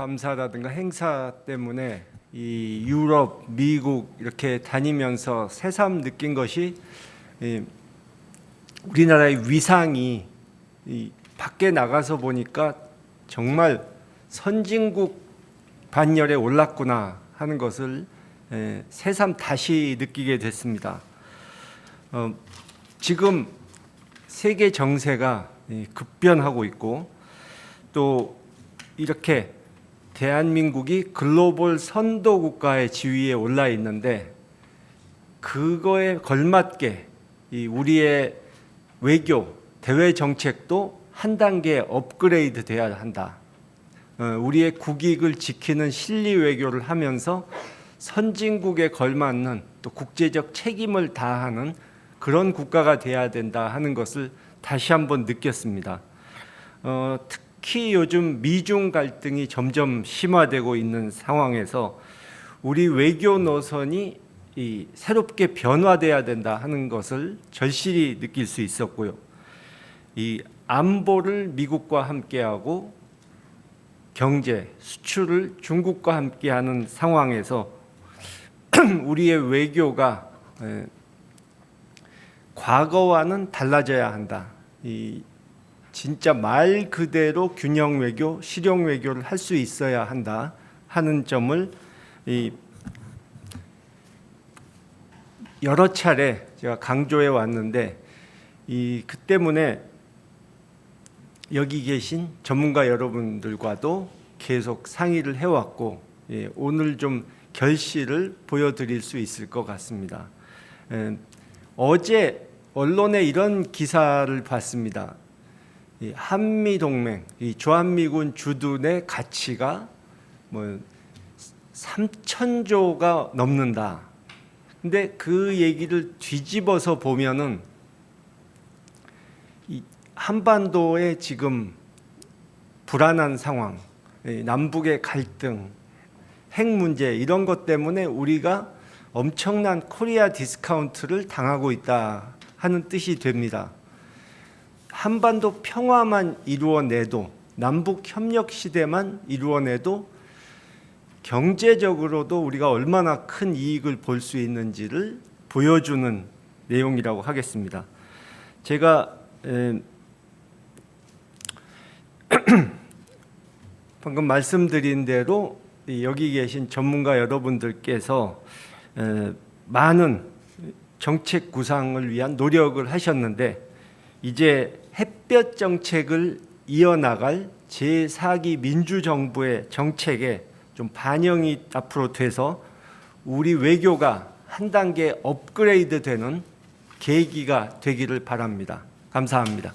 국정감사라든가 행사 때문에 이 유럽, 미국 이렇게 다니면서 새삼 느낀 것이 우리나라의 위상이 밖에 나가서 보니까 정말 선진국 반열에 올랐구나 하는 것을 새삼 다시 느끼게 됐습니다. 지금 세계 정세가 급변하고 있고 또 이렇게 대한민국이 글로벌 선도 국가의 지위에 올라 있는데 그거에 걸맞게 우리의 외교, 대외 정책도 한 단계 업그레이드 돼야 한다. 우리의 국익을 지키는 실리 외교를 하면서 선진국에 걸맞는 또 국제적 책임을 다하는 그런 국가가 돼야 된다 하는 것을 다시 한번 느꼈습니다. 특히 요즘 미중 갈등이 점점 심화되고 있는 상황에서 우리 외교 노선이 새롭게 변화돼야 된다 하는 것을 절실히 느낄 수 있었고요. 이 안보를 미국과 함께하고 경제, 수출을 중국과 함께하는 상황에서 우리의 외교가 과거와는 달라져야 한다. 진짜 말 그대로 균형 외교, 실용 외교를 할 수 있어야 한다 하는 점을 여러 차례 제가 강조해 왔는데 그 때문에 여기 계신 전문가 여러분들과도 계속 상의를 해왔고 오늘 좀 결실을 보여드릴 수 있을 것 같습니다. 어제 언론에 이런 기사를 봤습니다. 한미 동맹, 주한미군 주둔의 가치가 3,000조가 넘는다. 근데 그 얘기를 뒤집어서 보면은 한반도의 지금 불안한 상황, 남북의 갈등, 핵 문제 이런 것 때문에 우리가 엄청난 코리아 디스카운트를 당하고 있다 하는 뜻이 됩니다. 한반도 평화만 이루어내도 남북 협력 시대만 이루어내도 경제적으로도 우리가 얼마나 큰 이익을 볼 수 있는지를 보여주는 내용이라고 하겠습니다. 제가 방금 말씀드린 대로 여기 계신 전문가 여러분들께서 많은 정책 구상을 위한 노력을 하셨는데 이제 햇볕 정책을 이어나갈 제4기 민주정부의 정책에 좀 반영이 앞으로 돼서 우리 외교가 한 단계 업그레이드 되는 계기가 되기를 바랍니다. 감사합니다.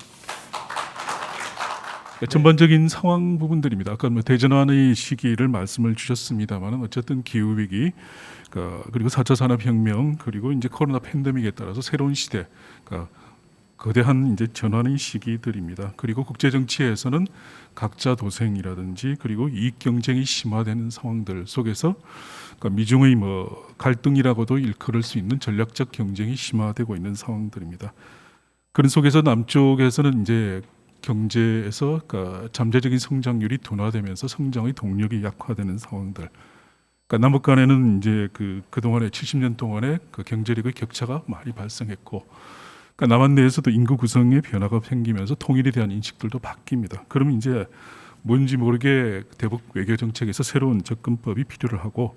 전반적인 상황 부분들입니다. 아까 대전환의 시기를 말씀을 주셨습니다만 어쨌든 기후 위기 그리고 4차 산업혁명 그리고 이제 코로나 팬데믹에 따라서 새로운 시대, 거대한 이제 전환의 시기들입니다. 그리고 국제 정치에서는 각자 도생이라든지 그리고 이익 경쟁이 심화되는 상황들 속에서 미중의 갈등이라고도 일컬을 수 있는 전략적 경쟁이 심화되고 있는 상황들입니다. 그런 속에서 남쪽에서는 이제 경제에서 잠재적인 성장률이 둔화되면서 성장의 동력이 약화되는 상황들. 남북 간에는 이제 그동안에 70년 동안에 경제력의 격차가 많이 발생했고, 남한 내에서도 인구 구성의 변화가 생기면서 통일에 대한 인식들도 바뀝니다. 그러면 이제 뭔지 모르게 대북 외교 정책에서 새로운 접근법이 필요를 하고,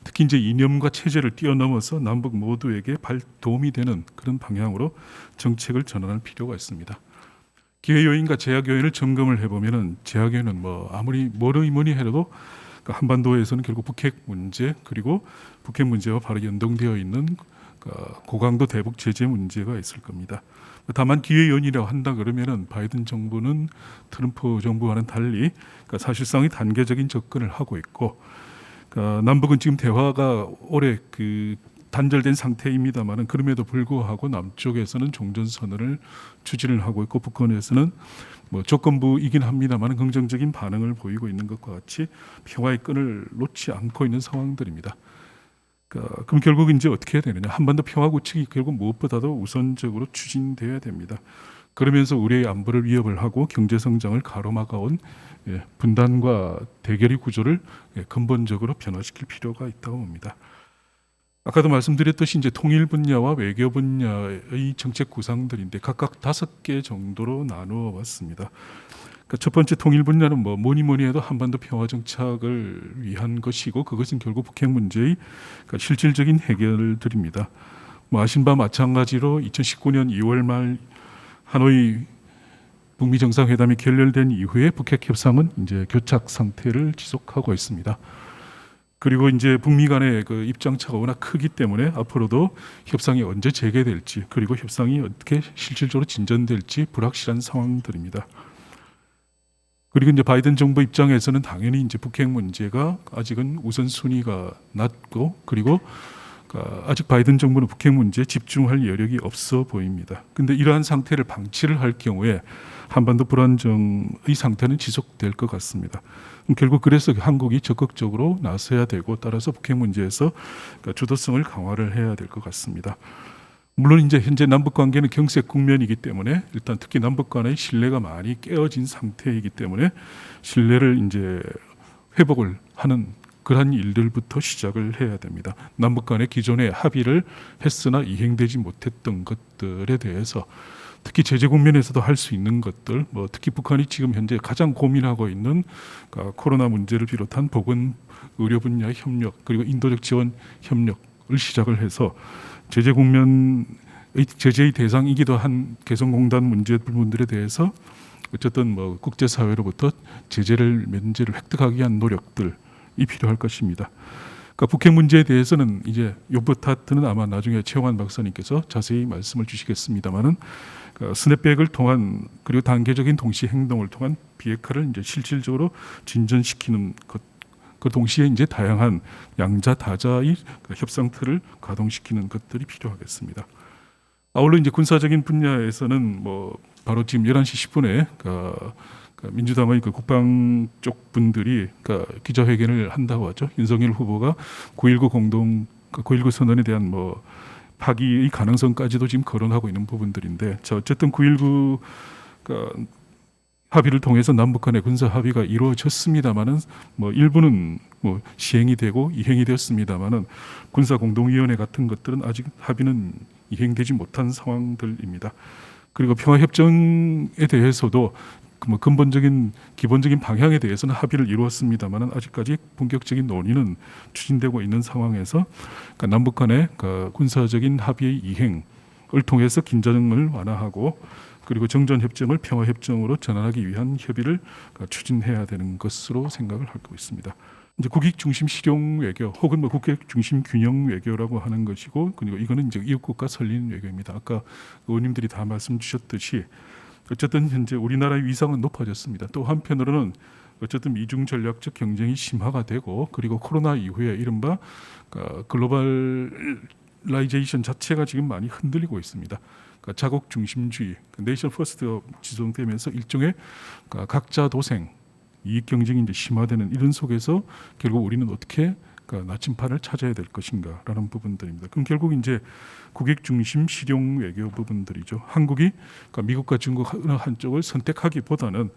특히 이제 이념과 체제를 뛰어넘어서 남북 모두에게 도움이 되는 그런 방향으로 정책을 전환할 필요가 있습니다. 기회 요인과 제약 요인을 점검을 해보면은 제약 요인은 아무리 뭐니 해도 한반도에서는 결국 북핵 문제 그리고 북핵 문제와 바로 연동되어 있는 고강도 대북 제재 문제가 있을 겁니다. 다만 기회 요인이라고 한다 그러면은 바이든 정부는 트럼프 정부와는 달리 사실상의 단계적인 접근을 하고 있고, 남북은 지금 대화가 오래 단절된 상태입니다만은 그럼에도 불구하고 남쪽에서는 종전선언을 추진을 하고 있고 북한에서는 조건부이긴 합니다만 긍정적인 반응을 보이고 있는 것과 같이 평화의 끈을 놓지 않고 있는 상황들입니다. 그럼 결국 이제 어떻게 해야 되느냐? 한반도 평화 구축이 결국 무엇보다도 우선적으로 추진돼야 됩니다. 그러면서 우리의 안보를 위협을 하고 경제 성장을 가로막아온 분단과 대결의 구조를 근본적으로 변화시킬 필요가 있다고 봅니다. 아까도 말씀드렸듯이 이제 통일 분야와 외교 분야의 정책 구상들인데 각각 5개 정도로 나누어 봤습니다. 그러니까 첫 번째 통일 분야는 뭐니 해도 한반도 평화 정착을 위한 것이고, 그것은 결국 북핵 문제의 그러니까 실질적인 해결들입니다. 아신 바 마찬가지로 2019년 2월 말 하노이 북미 정상회담이 결렬된 이후에 북핵 협상은 이제 교착 상태를 지속하고 있습니다. 그리고 이제 북미 간의 그 입장 차가 워낙 크기 때문에 앞으로도 협상이 언제 재개될지, 그리고 협상이 어떻게 실질적으로 진전될지 불확실한 상황들입니다. 그리고 이제 바이든 정부 입장에서는 당연히 이제 북핵 문제가 아직은 우선순위가 낮고, 그리고 아직 바이든 정부는 북핵 문제에 집중할 여력이 없어 보입니다. 근데 이러한 상태를 방치를 할 경우에 한반도 불안정의 상태는 지속될 것 같습니다. 결국 그래서 한국이 적극적으로 나서야 되고, 따라서 북핵 문제에서 주도성을 강화를 해야 될 것 같습니다. 물론 이제 현재 남북 관계는 경색 국면이기 때문에 일단 특히 남북 간의 신뢰가 많이 깨어진 상태이기 때문에 신뢰를 이제 회복을 하는 그러한 일들부터 시작을 해야 됩니다. 남북 간의 기존의 합의를 했으나 이행되지 못했던 것들에 대해서 특히 제재 국면에서도 할 수 있는 것들, 특히 북한이 지금 현재 가장 고민하고 있는 코로나 문제를 비롯한 보건 의료 분야 협력, 그리고 인도적 지원 협력을 시작을 해서 제재 국면의 제재의 대상이기도 한 개성공단 문제 부분들에 대해서 어쨌든 국제사회로부터 제재를 면제를 획득하기 위한 노력들이 필요할 것입니다. 그러니까 북핵 문제에 대해서는 이제 요번 파트는 아마 나중에 최영환 박사님께서 자세히 말씀을 주시겠습니다만은 스냅백을 통한, 그리고 단계적인 동시 행동을 통한 비핵화를 이제 실질적으로 진전시키는 것, 그 동시에 이제 다양한 양자 다자의 협상틀을 가동시키는 것들이 필요하겠습니다. 아울러 이제 군사적인 분야에서는 바로 지금 11시 10분에 민주당의 국방 쪽 분들이 기자회견을 한다고 하죠. 윤석열 후보가 9.19 선언에 대한 파기의 가능성까지도 지금 거론하고 있는 부분들인데, 어쨌든 9.19 합의를 통해서 남북 간의 군사 합의가 이루어졌습니다만은 일부는 시행이 되고 이행이 되었습니다만은 군사 공동위원회 같은 것들은 아직 합의는 이행되지 못한 상황들입니다. 그리고 평화 협정에 대해서도 근본적인 기본적인 방향에 대해서는 합의를 이루었습니다만은 아직까지 본격적인 논의는 추진되고 있는 상황에서 남북 간의 군사적인 합의의 이행을 통해서 긴장을 완화하고, 그리고 정전협정을 평화협정으로 전환하기 위한 협의를 추진해야 되는 것으로 생각을 하고 있습니다. 이제 국익 중심 실용 외교 혹은 국익 중심 균형 외교라고 하는 것이고, 그리고 이거는 이제 이웃국가 설린 외교입니다. 아까 의원님들이 다 말씀 주셨듯이 어쨌든 현재 우리나라의 위상은 높아졌습니다. 또 한편으로는 어쨌든 미중 전략적 경쟁이 심화가 되고, 그리고 코로나 이후에 이른바 글로벌라이제이션 자체가 지금 많이 흔들리고 있습니다. 자국 중심주의, 네이션 퍼스트가 지속되면서 일종의 각자 도생, 이익 경쟁이 이제 심화되는 이런 속에서 결국 우리는 어떻게 나침판을 찾아야 될 것인가라는 부분들입니다. 그럼 결국 이제 국익 중심 실용 외교 부분들이죠. 한국이 미국과 중국 어느 한쪽을 선택하기보다는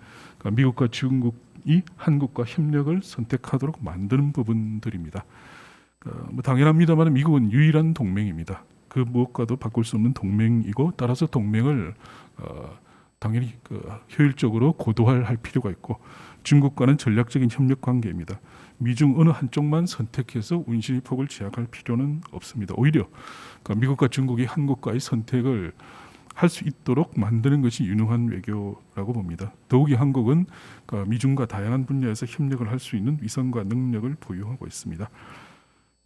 미국과 중국이 한국과 협력을 선택하도록 만드는 부분들입니다. 당연합니다만 미국은 유일한 동맹입니다. 그 무엇과도 바꿀 수 없는 동맹이고, 따라서 동맹을 당연히 효율적으로 고도화할 필요가 있고, 중국과는 전략적인 협력 관계입니다. 미중 어느 한쪽만 선택해서 운신의 폭을 제약할 필요는 없습니다. 오히려 미국과 중국이 한국과의 선택을 할 수 있도록 만드는 것이 유능한 외교라고 봅니다. 더욱이 한국은 미중과 다양한 분야에서 협력을 할 수 있는 위상과 능력을 보유하고 있습니다.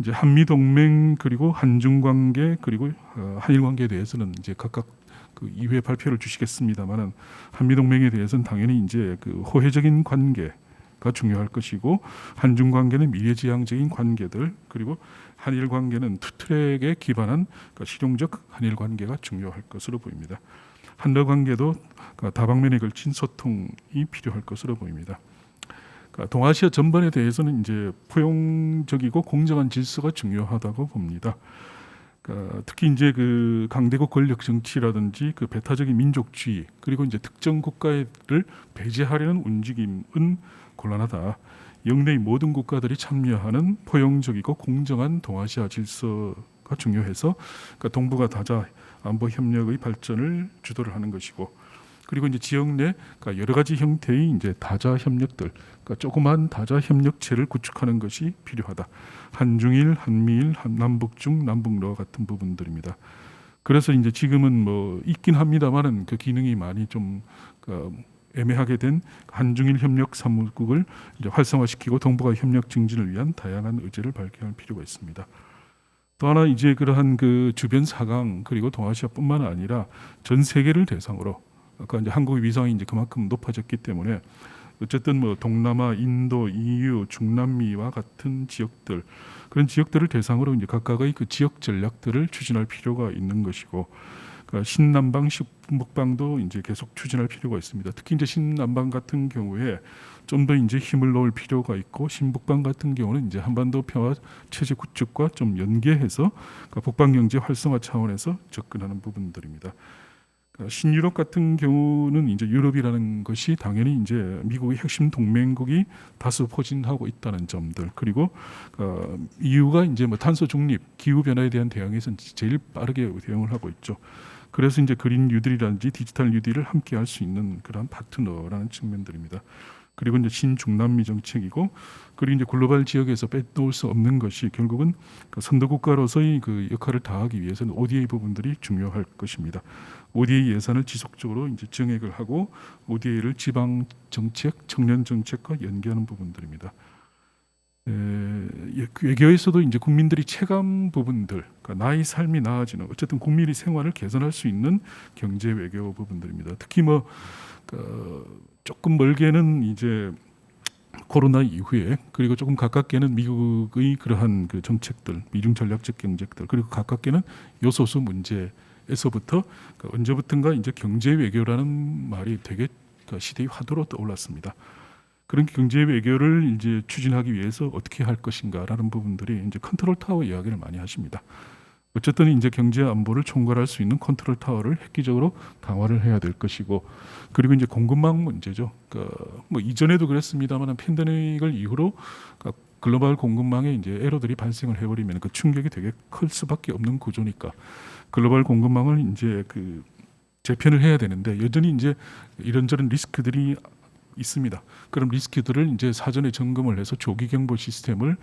이제 한미 동맹, 그리고 한중 관계, 그리고 한일 관계에 대해서는 이제 각각 이후에 발표를 주시겠습니다만은, 한미 동맹에 대해서는 당연히 이제 호혜적인 관계가 중요할 것이고, 한중 관계는 미래지향적인 관계들, 그리고 한일 관계는 투트랙에 기반한 실용적 한일 관계가 중요할 것으로 보입니다. 한러 관계도 다방면에 걸친 소통이 필요할 것으로 보입니다. 동아시아 전반에 대해서는 이제 포용적이고 공정한 질서가 중요하다고 봅니다. 특히 이제 그 강대국 권력 정치라든지 그 배타적인 민족주의 그리고 이제 특정 국가를 배제하려는 움직임은 곤란하다. 영내의 모든 국가들이 참여하는 포용적이고 공정한 동아시아 질서가 중요해서 동북아 다자 안보 협력의 발전을 주도를 하는 것이고, 그리고 이제 지역 내 여러 가지 형태의 이제 다자 협력들, 조그만 다자 협력체를 구축하는 것이 필요하다. 한중일, 한미일, 남북중, 남북러 같은 부분들입니다. 그래서 이제 지금은 뭐 있긴 합니다만은 그 기능이 많이 좀 애매하게 된 한중일 협력 사무국을 이제 활성화시키고 동북아 협력 증진을 위한 다양한 의제를 발견할 필요가 있습니다. 또 하나 이제 그러한 그 주변 사강 그리고 동아시아뿐만 아니라 전 세계를 대상으로, 아까 이제 한국의 위상이 이제 그만큼 높아졌기 때문에 어쨌든 뭐 동남아, 인도, EU, 중남미와 같은 지역들, 그런 지역들을 대상으로 이제 각각의 그 지역 전략들을 추진할 필요가 있는 것이고, 그러니까 신남방, 신북방도 이제 계속 추진할 필요가 있습니다. 특히 이제 신남방 같은 경우에 좀 더 이제 힘을 넣을 필요가 있고, 신북방 같은 경우는 이제 한반도 평화 체제 구축과 좀 연계해서 북방 경제 활성화 차원에서 접근하는 부분들입니다. 신유럽 같은 경우는 이제 유럽이라는 것이 당연히 이제 미국의 핵심 동맹국이 다수 포진하고 있다는 점들, 그리고 EU가 이제 뭐 탄소 중립, 기후 변화에 대한 대응에서 제일 빠르게 대응을 하고 있죠. 그래서 이제 그린 뉴딜이라든지 디지털 뉴딜을 함께 할 수 있는 그런 파트너라는 측면들입니다. 그리고 이제 신중남미 정책이고, 그리고 이제 글로벌 지역에서 빼놓을 수 없는 것이 결국은 선도 국가로서의 그 역할을 다하기 위해서는 ODA 부분들이 중요할 것입니다. ODA 예산을 지속적으로 이제 증액을 하고 ODA를 지방 정책, 청년 정책과 연계하는 부분들입니다. 외교에서도 이제 국민들이 체감 부분들, 그러니까 나의 삶이 나아지는, 어쨌든 국민의 생활을 개선할 수 있는 경제 외교 부분들입니다. 특히 뭐 조금 멀게는 이제 코로나 이후에, 그리고 조금 가깝게는 미국의 그러한 그 정책들, 미중 전략적 경제들, 그리고 가깝게는 요소수 문제에서부터 언제부턴가 이제 경제 외교라는 말이 되게 시대의 화두로 떠올랐습니다. 그런 경제 외교를 이제 추진하기 위해서 어떻게 할 것인가라는 부분들이 이제 컨트롤 타워 이야기를 많이 하십니다. 어쨌든 이제 경제 안보를 총괄할 수 있는 컨트롤 타워를 획기적으로 강화를 해야 될 것이고, 그리고 이제 공급망 문제죠. 뭐 이전에도 그랬습니다만 팬데믹을 이후로 글로벌 공급망에 이제 에러들이 발생을 해버리면 그 충격이 되게 클 수밖에 없는 구조니까 글로벌 공급망을 이제 그 재편을 해야 되는데, 여전히 이제 이런저런 리스크들이 있습니다. 그럼 리스크들을 이제 사전에 점검을 해서 조기 경보 시스템을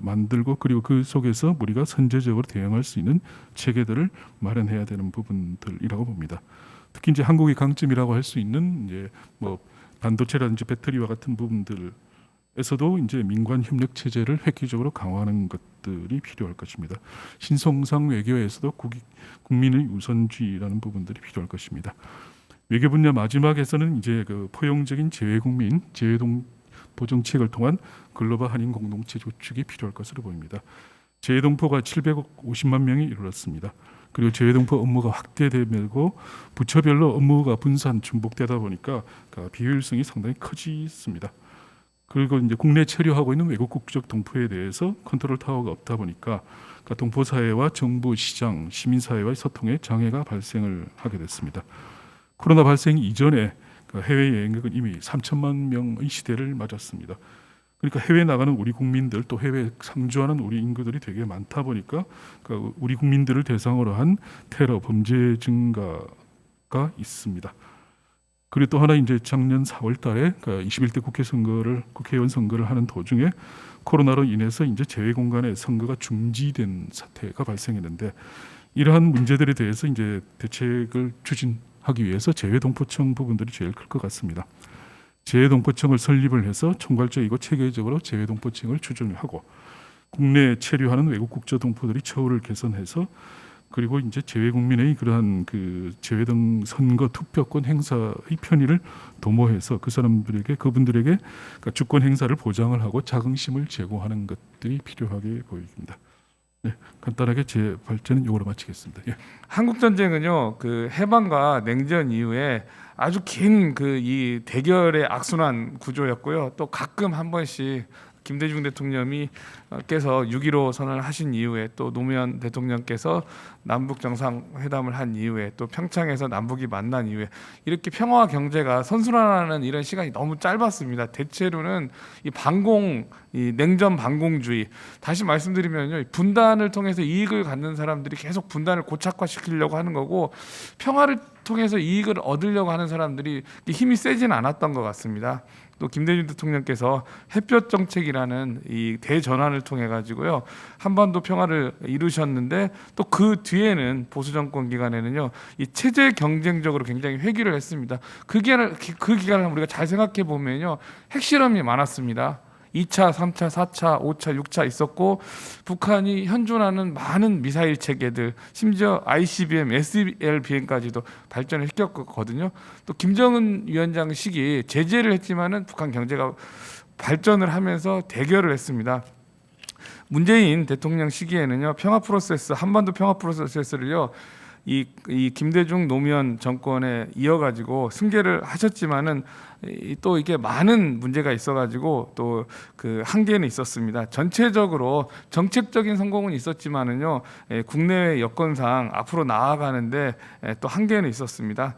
만들고, 그리고 그 속에서 우리가 선제적으로 대응할 수 있는 체계들을 마련해야 되는 부분들이라고 봅니다. 특히 이제 한국의 강점이라고 할 수 있는 이제 뭐 반도체라든지 배터리와 같은 부분들에서도 이제 민관 협력 체제를 획기적으로 강화하는 것들이 필요할 것입니다. 신성상 외교에서도 국민의 우선주의라는 부분들이 필요할 것입니다. 외교 분야 마지막에서는 이제 그 포용적인 재외국민, 재외동포 정책을 통한 글로벌 한인 공동체 조축이 필요할 것으로 보입니다. 재외동포가 750만 명이 이르렀습니다. 그리고 재외동포 업무가 확대되고 부처별로 업무가 분산, 중복되다 보니까 비효율성이 상당히 커지습니다. 그리고 이제 국내 체류하고 있는 외국 국적 동포에 대해서 컨트롤 타워가 없다 보니까 동포 사회와 정부, 시장, 시민 사회와의 소통에 장애가 발생을 하게 됐습니다. 코로나 발생 이전에 해외 여행객은 이미 3천만 명의 시대를 맞았습니다. 그러니까 해외 나가는 우리 국민들, 또 해외 상주하는 우리 인구들이 되게 많다 보니까 우리 국민들을 대상으로 한 테러 범죄 증가가 있습니다. 그리고 또 하나 이제 작년 4월달에 21대 국회의원 선거를 하는 도중에 코로나로 인해서 이제 재외 공간의 선거가 중지된 사태가 발생했는데, 이러한 문제들에 대해서 이제 대책을 추진하기 위해서 재외동포청 부분들이 제일 클 것 같습니다. 재외동포청을 설립을 해서 총괄적이고 체계적으로 재외동포청을 추진하고, 국내에 체류하는 외국 국적 동포들이 처우를 개선해서, 그리고 이제 재외국민의 그러한 그 재외등 선거 투표권 행사의 편의를 도모해서 그분들에게 주권 행사를 보장을 하고 자긍심을 제고하는 것들이 필요하게 보입니다. 네, 간단하게 제 발제는 이거로 마치겠습니다. 예. 한국 전쟁은요, 그 해방과 냉전 이후에 아주 긴 그 이 대결의 악순환 구조였고요. 또 가끔 한 번씩 김대중 대통령이 께서 6.15 선언을 하신 이후에 또 노무현 대통령께서 남북 정상회담을 한 이후에 또 평창에서 남북이 만난 이후에 이렇게 평화와 경제가 선순환하는 이런 시간이 너무 짧았습니다. 대체로는 이 냉전 반공주의, 다시 말씀드리면요, 분단을 통해서 이익을 갖는 사람들이 계속 분단을 고착화시키려고 하는 거고, 평화를 통해서 이익을 얻으려고 하는 사람들이 힘이 세지는 않았던 것 같습니다. 또 김대중 대통령께서 햇볕 정책이라는 이 대전환을 통해 가지고요, 한반도 평화를 이루셨는데, 또 그 뒤에는 보수 정권 기간에는요, 이 체제 경쟁적으로 굉장히 회귀를 했습니다. 그 기간을 우리가 잘 생각해 보면요, 핵실험이 많았습니다. 2차, 3차, 4차, 5차, 6차 있었고, 북한이 현존하는 많은 미사일 체계들, 심지어 ICBM, SLBM까지도 발전을 시켰거든요. 또 김정은 위원장 시기 제재를 했지만은 북한 경제가 발전을 하면서 대결을 했습니다. 문재인 대통령 시기에는요, 평화 프로세스, 한반도 평화 프로세스를요, 이 김대중 노무현 정권에 이어가지고 승계를 하셨지만은 또 이게 많은 문제가 있어가지고 또 그 한계는 있었습니다. 전체적으로 정책적인 성공은 있었지만은요, 국내외 여건상 앞으로 나아가는데 또 한계는 있었습니다.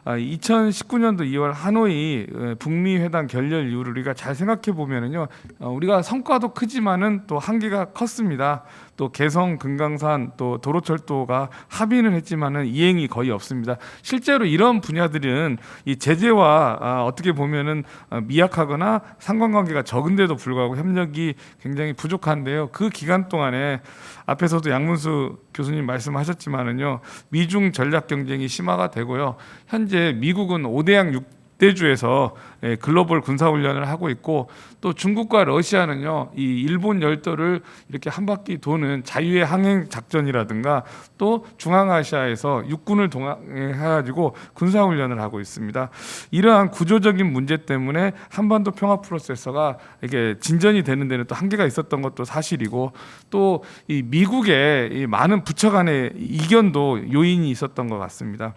2019년도 2월 하노이 북미 회담 결렬 이후를 우리가 잘 생각해 보면은요, 우리가 성과도 크지만은 또 한계가 컸습니다. 또 개성, 금강산, 또 도로철도가 합의는 했지만은 이행이 거의 없습니다. 실제로 이런 분야들은 이 제재와 어떻게 보면은 미약하거나 상관관계가 적은데도 불구하고 협력이 굉장히 부족한데요. 그 기간 동안에 앞에서도 양문수 교수님 말씀하셨지만은요, 미중 전략 경쟁이 심화가 되고요. 현재 미국은 5대양 6대주에서 글로벌 군사훈련을 하고 있고, 또 중국과 러시아는요, 이 일본 열도를 이렇게 한 바퀴 도는 자유의 항행 작전이라든가, 또 중앙아시아에서 육군을 동원해가지고 군사훈련을 하고 있습니다. 이러한 구조적인 문제 때문에 한반도 평화 프로세서가 이게 진전이 되는 데는 또 한계가 있었던 것도 사실이고, 또 이 미국의 이 많은 부처 간의 이견도 요인이 있었던 것 같습니다.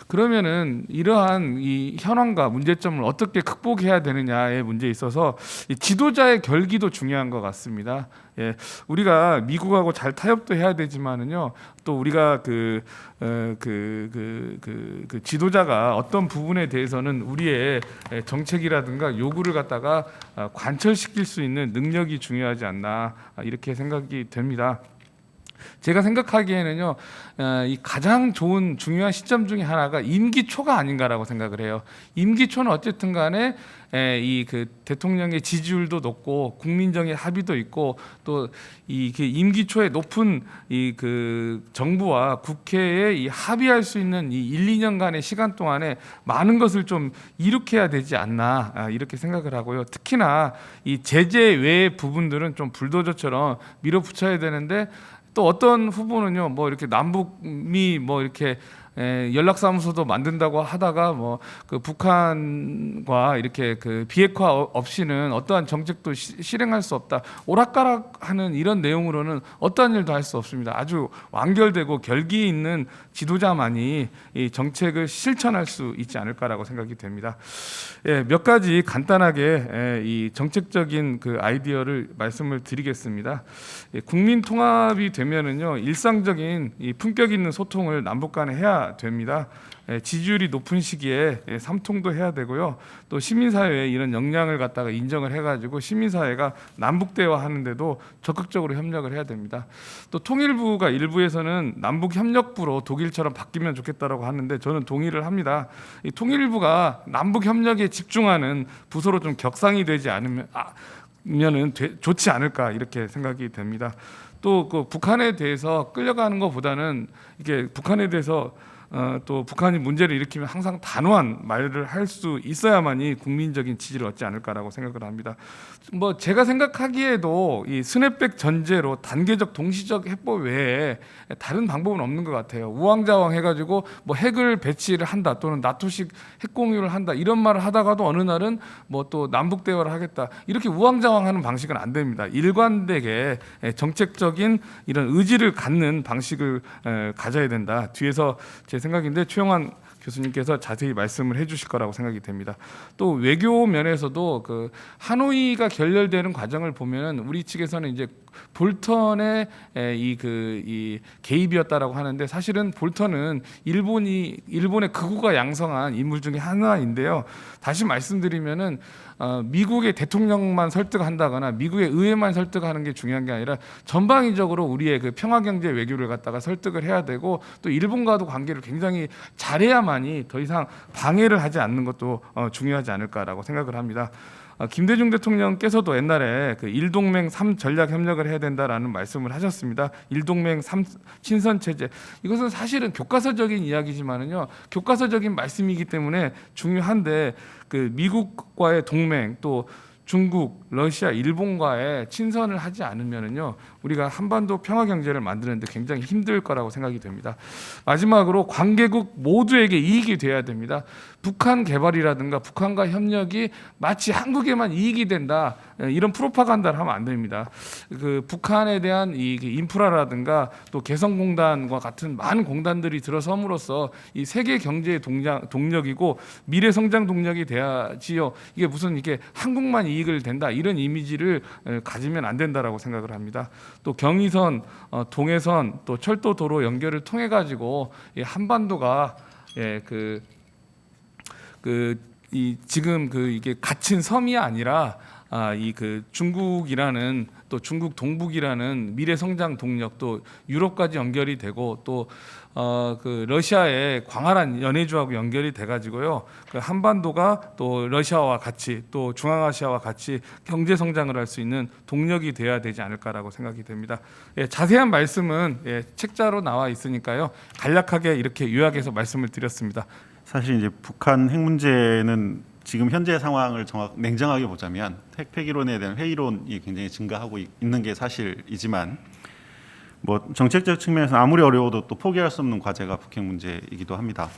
그러면은 이러한 이 현황과 문제점을 어떻게 극복해야 되느냐의 문제에 있어서 이 지도자의 결기도 중요한 것 같습니다. 우리가 미국하고 잘 타협도 해야 되지만은요, 또 우리가 그 지도자가 어떤 부분에 대해서는 우리의 정책이라든가 요구를 갖다가 관철시킬 수 있는 능력이 중요하지 않나, 이렇게 생각이 됩니다. 제가 생각하기에는요, 이 가장 좋은 중요한 시점 중에 하나가 임기 초가 아닌가라고 생각을 해요. 임기 초는 어쨌든 간에 이 그 대통령의 지지율도 높고 국민적인 합의도 있고, 또 이 임기 초에 높은 이 그 정부와 국회에 이 합의할 수 있는 이 1, 2년간의 시간 동안에 많은 것을 좀 이룩해야 되지 않나, 이렇게 생각을 하고요. 특히나 이 제재 외의 부분들은 좀 불도저처럼 밀어붙여야 되는데, 또 어떤 후보는요, 뭐 이렇게 남북미 뭐 이렇게 연락사무소도 만든다고 하다가 뭐 그 북한과 이렇게 그 비핵화 없이는 어떠한 정책도 실행할 수 없다, 오락가락하는 이런 내용으로는 어떠한 일도 할 수 없습니다. 아주 완결되고 결기 있는 지도자만이 이 정책을 실천할 수 있지 않을까라고 생각이 됩니다. 몇 가지 간단하게 이 정책적인 그 아이디어를 말씀을 드리겠습니다. 국민 통합이 되면은요, 일상적인 이 품격 있는 소통을 남북 간에 해야 됩니다. 지지율이 높은 시기에 삼통도 해야 되고요. 또 시민사회에 이런 역량을 갖다가 인정을 해가지고 시민사회가 남북 대화하는데도 적극적으로 협력을 해야 됩니다. 또 통일부가 일부에서는 남북협력부로 독일처럼 바뀌면 좋겠다라고 하는데, 저는 동의를 합니다. 이 통일부가 남북협력에 집중하는 부서로 좀 격상이 되지 않으면은 좋지 않을까, 이렇게 생각이 됩니다. 또 그 북한에 대해서 끌려가는 것보다는 이게 북한에 대해서 또 북한이 문제를 일으키면 항상 단호한 말을 할 수 있어야만이 국민적인 지지를 얻지 않을까라고 생각을 합니다. 뭐 제가 생각하기에도 이 스냅백 전제로 단계적 동시적 해법 외에 다른 방법은 없는 것 같아요. 우왕좌왕 해가지고 뭐 핵을 배치를 한다, 또는 나토식 핵 공유를 한다, 이런 말을 하다가도 어느 날은 뭐 또 남북 대화를 하겠다, 이렇게 우왕좌왕하는 방식은 안 됩니다. 일관되게 정책적인 이런 의지를 갖는 방식을 가져야 된다. 뒤에서 제 생각인데 최영환 교수님께서 자세히 말씀을 해주실 거라고 생각이 됩니다. 또 외교 면에서도 그 하노이가 결렬되는 과정을 보면은 우리 측에서는 이제 볼턴의 이 개입이었다라고 하는데 사실은 볼턴은 일본의 극우가 양성한 인물 중에 하나인데요. 다시 말씀드리면은 미국의 대통령만 설득한다거나 미국의 의회만 설득하는 게 중요한 게 아니라 전방위적으로 우리의 그 평화 경제 외교를 갖다가 설득을 해야 되고 또 일본과도 관계를 굉장히 잘해야만이 더 이상 방해를 하지 않는 것도 중요하지 않을까라고 생각을 합니다. 김대중 대통령께서도 옛날에 그 1동맹 3전략 협력을 해야 된다라는 말씀을 하셨습니다. 1동맹 3친선 체제. 이것은 사실은 교과서적인 이야기지만은요. 교과서적인 말씀이기 때문에 중요한데 그 미국과의 동맹 또 중국, 러시아, 일본과의 친선을 하지 않으면은요 우리가 한반도 평화 경제를 만드는데 굉장히 힘들 거라고 생각이 됩니다. 마지막으로 관계국 모두에게 이익이 돼야 됩니다. 북한 개발이라든가 북한과 협력이 마치 한국에만 이익이 된다 이런 프로파간다를 하면 안 됩니다. 그 북한에 대한 이 인프라라든가 또 개성공단과 같은 많은 공단들이 들어섬으로써 이 세계 경제의 동력이고 미래 성장 동력이 돼야지요. 이게 무슨 이게 한국만 이익을 된다 이런 이미지를 가지면 안 된다라고 생각을 합니다. 또 경의선, 동해선, 또 철도 도로 연결을 통해 가지고 한반도가 지금 이게 갇힌 섬이 아니라 이 그 중국이라는 또 중국 동북이라는 미래 성장 동력 또 유럽까지 연결이 되고 또 그 러시아의 광활한 연해주하고 연결이 돼 가지고요. 그 한반도가 또 러시아와 같이 또 중앙아시아와 같이 경제 성장을 할 수 있는 동력이 돼야 되지 않을까라고 생각이 됩니다. 자세한 말씀은 책자로 나와 있으니까요. 간략하게 이렇게 요약해서 말씀을 드렸습니다. 사실 이제 북한 핵 문제는 지금 현재 상황을 냉정하게 보자면 핵 폐기론에 대한 회의론이 굉장히 증가하고 있는 게 사실이지만 뭐 정책적 측면에서 아무리 어려워도 또 포기할 수 없는 과제가 북핵 문제이기도 합니다.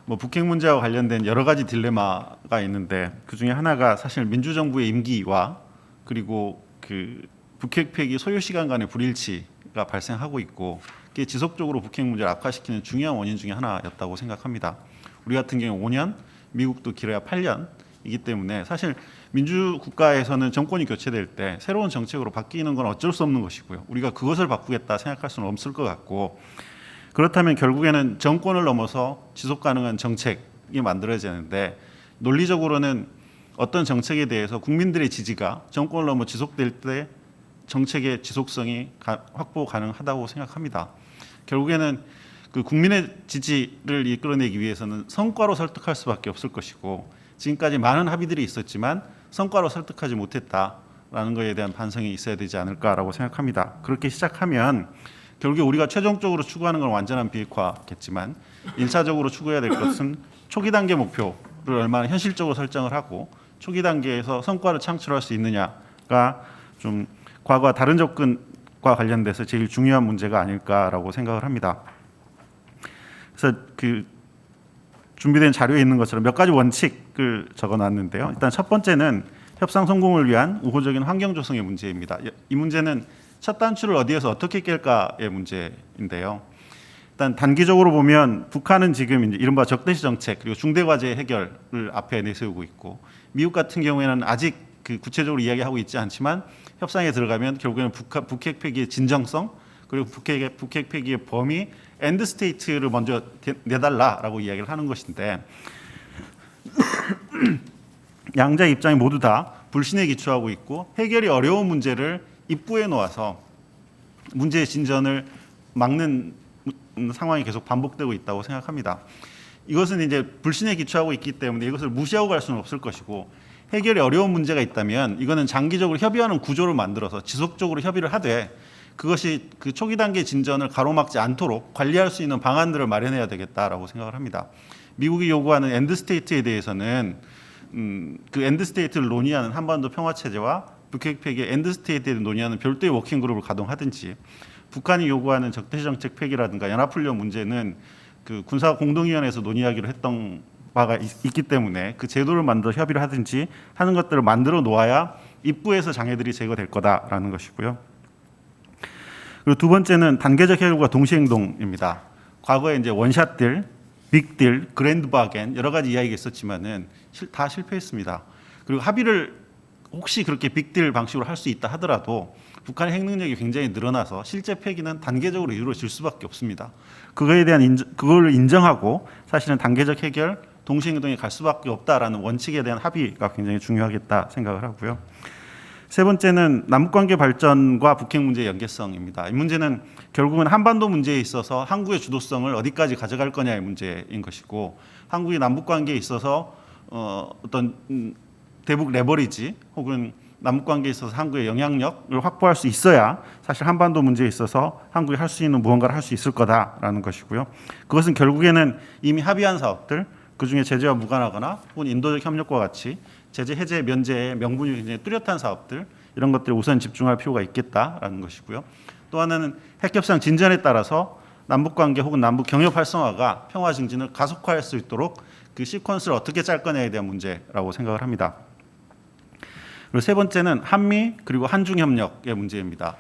뭐 북핵 문제와 관련된 여러 가지 딜레마가 있는데 그 중에 하나가 사실 민주정부의 임기와 그리고 그 북핵 폐기 소요 시간 간의 불일치가 발생하고 있고 그게 지속적으로 북핵 문제를 악화시키는 중요한 원인 중에 하나였다고 생각합니다. 우리 같은 경우 5년, 미국도 길어야 8년이기 때문에 사실 민주국가에서는 정권이 교체될 때 새로운 정책으로 바뀌는 건 어쩔 수 없는 것이고요. 우리가 그것을 바꾸겠다 생각할 수는 없을 것 같고 그렇다면 결국에는 정권을 넘어서 지속 가능한 정책이 만들어져야 되는데 논리적으로는 어떤 정책에 대해서 국민들의 지지가 정권을 넘어 지속될 때 정책의 지속성이 확보 가능하다고 생각합니다. 결국에는 그 국민의 지지를 이끌어내기 위해서는 성과로 설득할 수밖에 없을 것이고 지금까지 많은 합의들이 있었지만 성과로 설득하지 못했다라는 것에 대한 반성이 있어야 되지 않을까라고 생각합니다. 그렇게 시작하면 결국에 우리가 최종적으로 추구하는 건 완전한 비핵화겠지만 1차적으로 추구해야 될 것은 초기 단계 목표를 얼마나 현실적으로 설정을 하고 초기 단계에서 성과를 창출할 수 있느냐가 좀 과거와 다른 접근과 관련돼서 제일 중요한 문제가 아닐까라고 생각을 합니다. 그래서 그 준비된 자료에 있는 것처럼 몇 가지 원칙을 적어놨는데요. 일단 첫 번째는 협상 성공을 위한 우호적인 환경 조성의 문제입니다. 이 문제는 첫 단추를 어디에서 어떻게 깰까의 문제인데요. 일단 단기적으로 보면 북한은 지금 이제 이른바 적대시 정책 그리고 중대 과제 해결을 앞에 내세우고 있고 미국 같은 경우에는 아직 그 구체적으로 이야기하고 있지 않지만 협상에 들어가면 결국에는 북핵 폐기의 진정성 그리고 북핵 폐기의 범위 엔드 스테이트를 먼저 내달라라고 이야기를 하는 것인데 양자 입장이 모두 다 불신에 기초하고 있고 해결이 어려운 문제를 입구에 놓아서 문제의 진전을 막는 상황이 계속 반복되고 있다고 생각합니다. 이것은 이제 불신에 기초하고 있기 때문에 이것을 무시하고 갈 수는 없을 것이고 해결이 어려운 문제가 있다면 이거는 장기적으로 협의하는 구조를 만들어서 지속적으로 협의를 하되 그것이 그 초기 단계 진전을 가로막지 않도록 관리할 수 있는 방안들을 마련해야 되겠다라고 생각을 합니다. 미국이 요구하는 엔드 스테이트에 대해서는 그 엔드 스테이트를 논의하는 한반도 평화 체제와 북핵 폐기의 엔드 스테이트에 논의하는 별도의 워킹 그룹을 가동하든지 북한이 요구하는 적대시 정책 폐기라든가 연합훈련 문제는 그 군사 공동위원회에서 논의하기로 했던 바가 있기 때문에 그 제도를 만들어 협의를 하든지 하는 것들을 만들어 놓아야 입구에서 장애들이 제거될 거다라는 것이고요. 그리고 두 번째는 단계적 해결과 동시 행동입니다. 과거에 이제 원샷들 빅딜, 그랜드 바겐 여러 가지 이야기가 있었지만은 다 실패했습니다. 그리고 합의를 혹시 그렇게 빅딜 방식으로 할 수 있다 하더라도 북한의 핵 능력이 굉장히 늘어나서 실제 폐기는 단계적으로 이루어질 수밖에 없습니다. 그거에 대한 그걸 인정하고 사실은 단계적 해결, 동시행동에 갈 수밖에 없다라는 원칙에 대한 합의가 굉장히 중요하겠다 생각을 하고요. 세 번째는 남북관계 발전과 북핵 문제의 연계성입니다. 이 문제는 결국은 한반도 문제에 있어서 한국의 주도성을 어디까지 가져갈 거냐의 문제인 것이고, 한국이 남북관계에 있어서 어떤 대북 레버리지 혹은 남북관계에 있어서 한국의 영향력을 확보할 수 있어야 사실 한반도 문제에 있어서 한국이 할 수 있는 무언가를 할 수 있을 거다라는 것이고요. 그것은 결국에는 이미 합의한 사업들, 그중에 제재와 무관하거나 혹은 인도적 협력과 같이 제재 해제 면제의 명분이 굉장히 뚜렷한 사업들, 이런 것들에 우선 집중할 필요가 있겠다라는 것이고요. 또 하나는 핵협상 진전에 따라서 남북관계 혹은 남북 경협 활성화가 평화 증진을 가속화할 수 있도록 그 시퀀스를 어떻게 짤 거냐에 대한 문제라고 생각을 합니다. 그리고 세 번째는 한미 그리고 한중 협력의 문제입니다.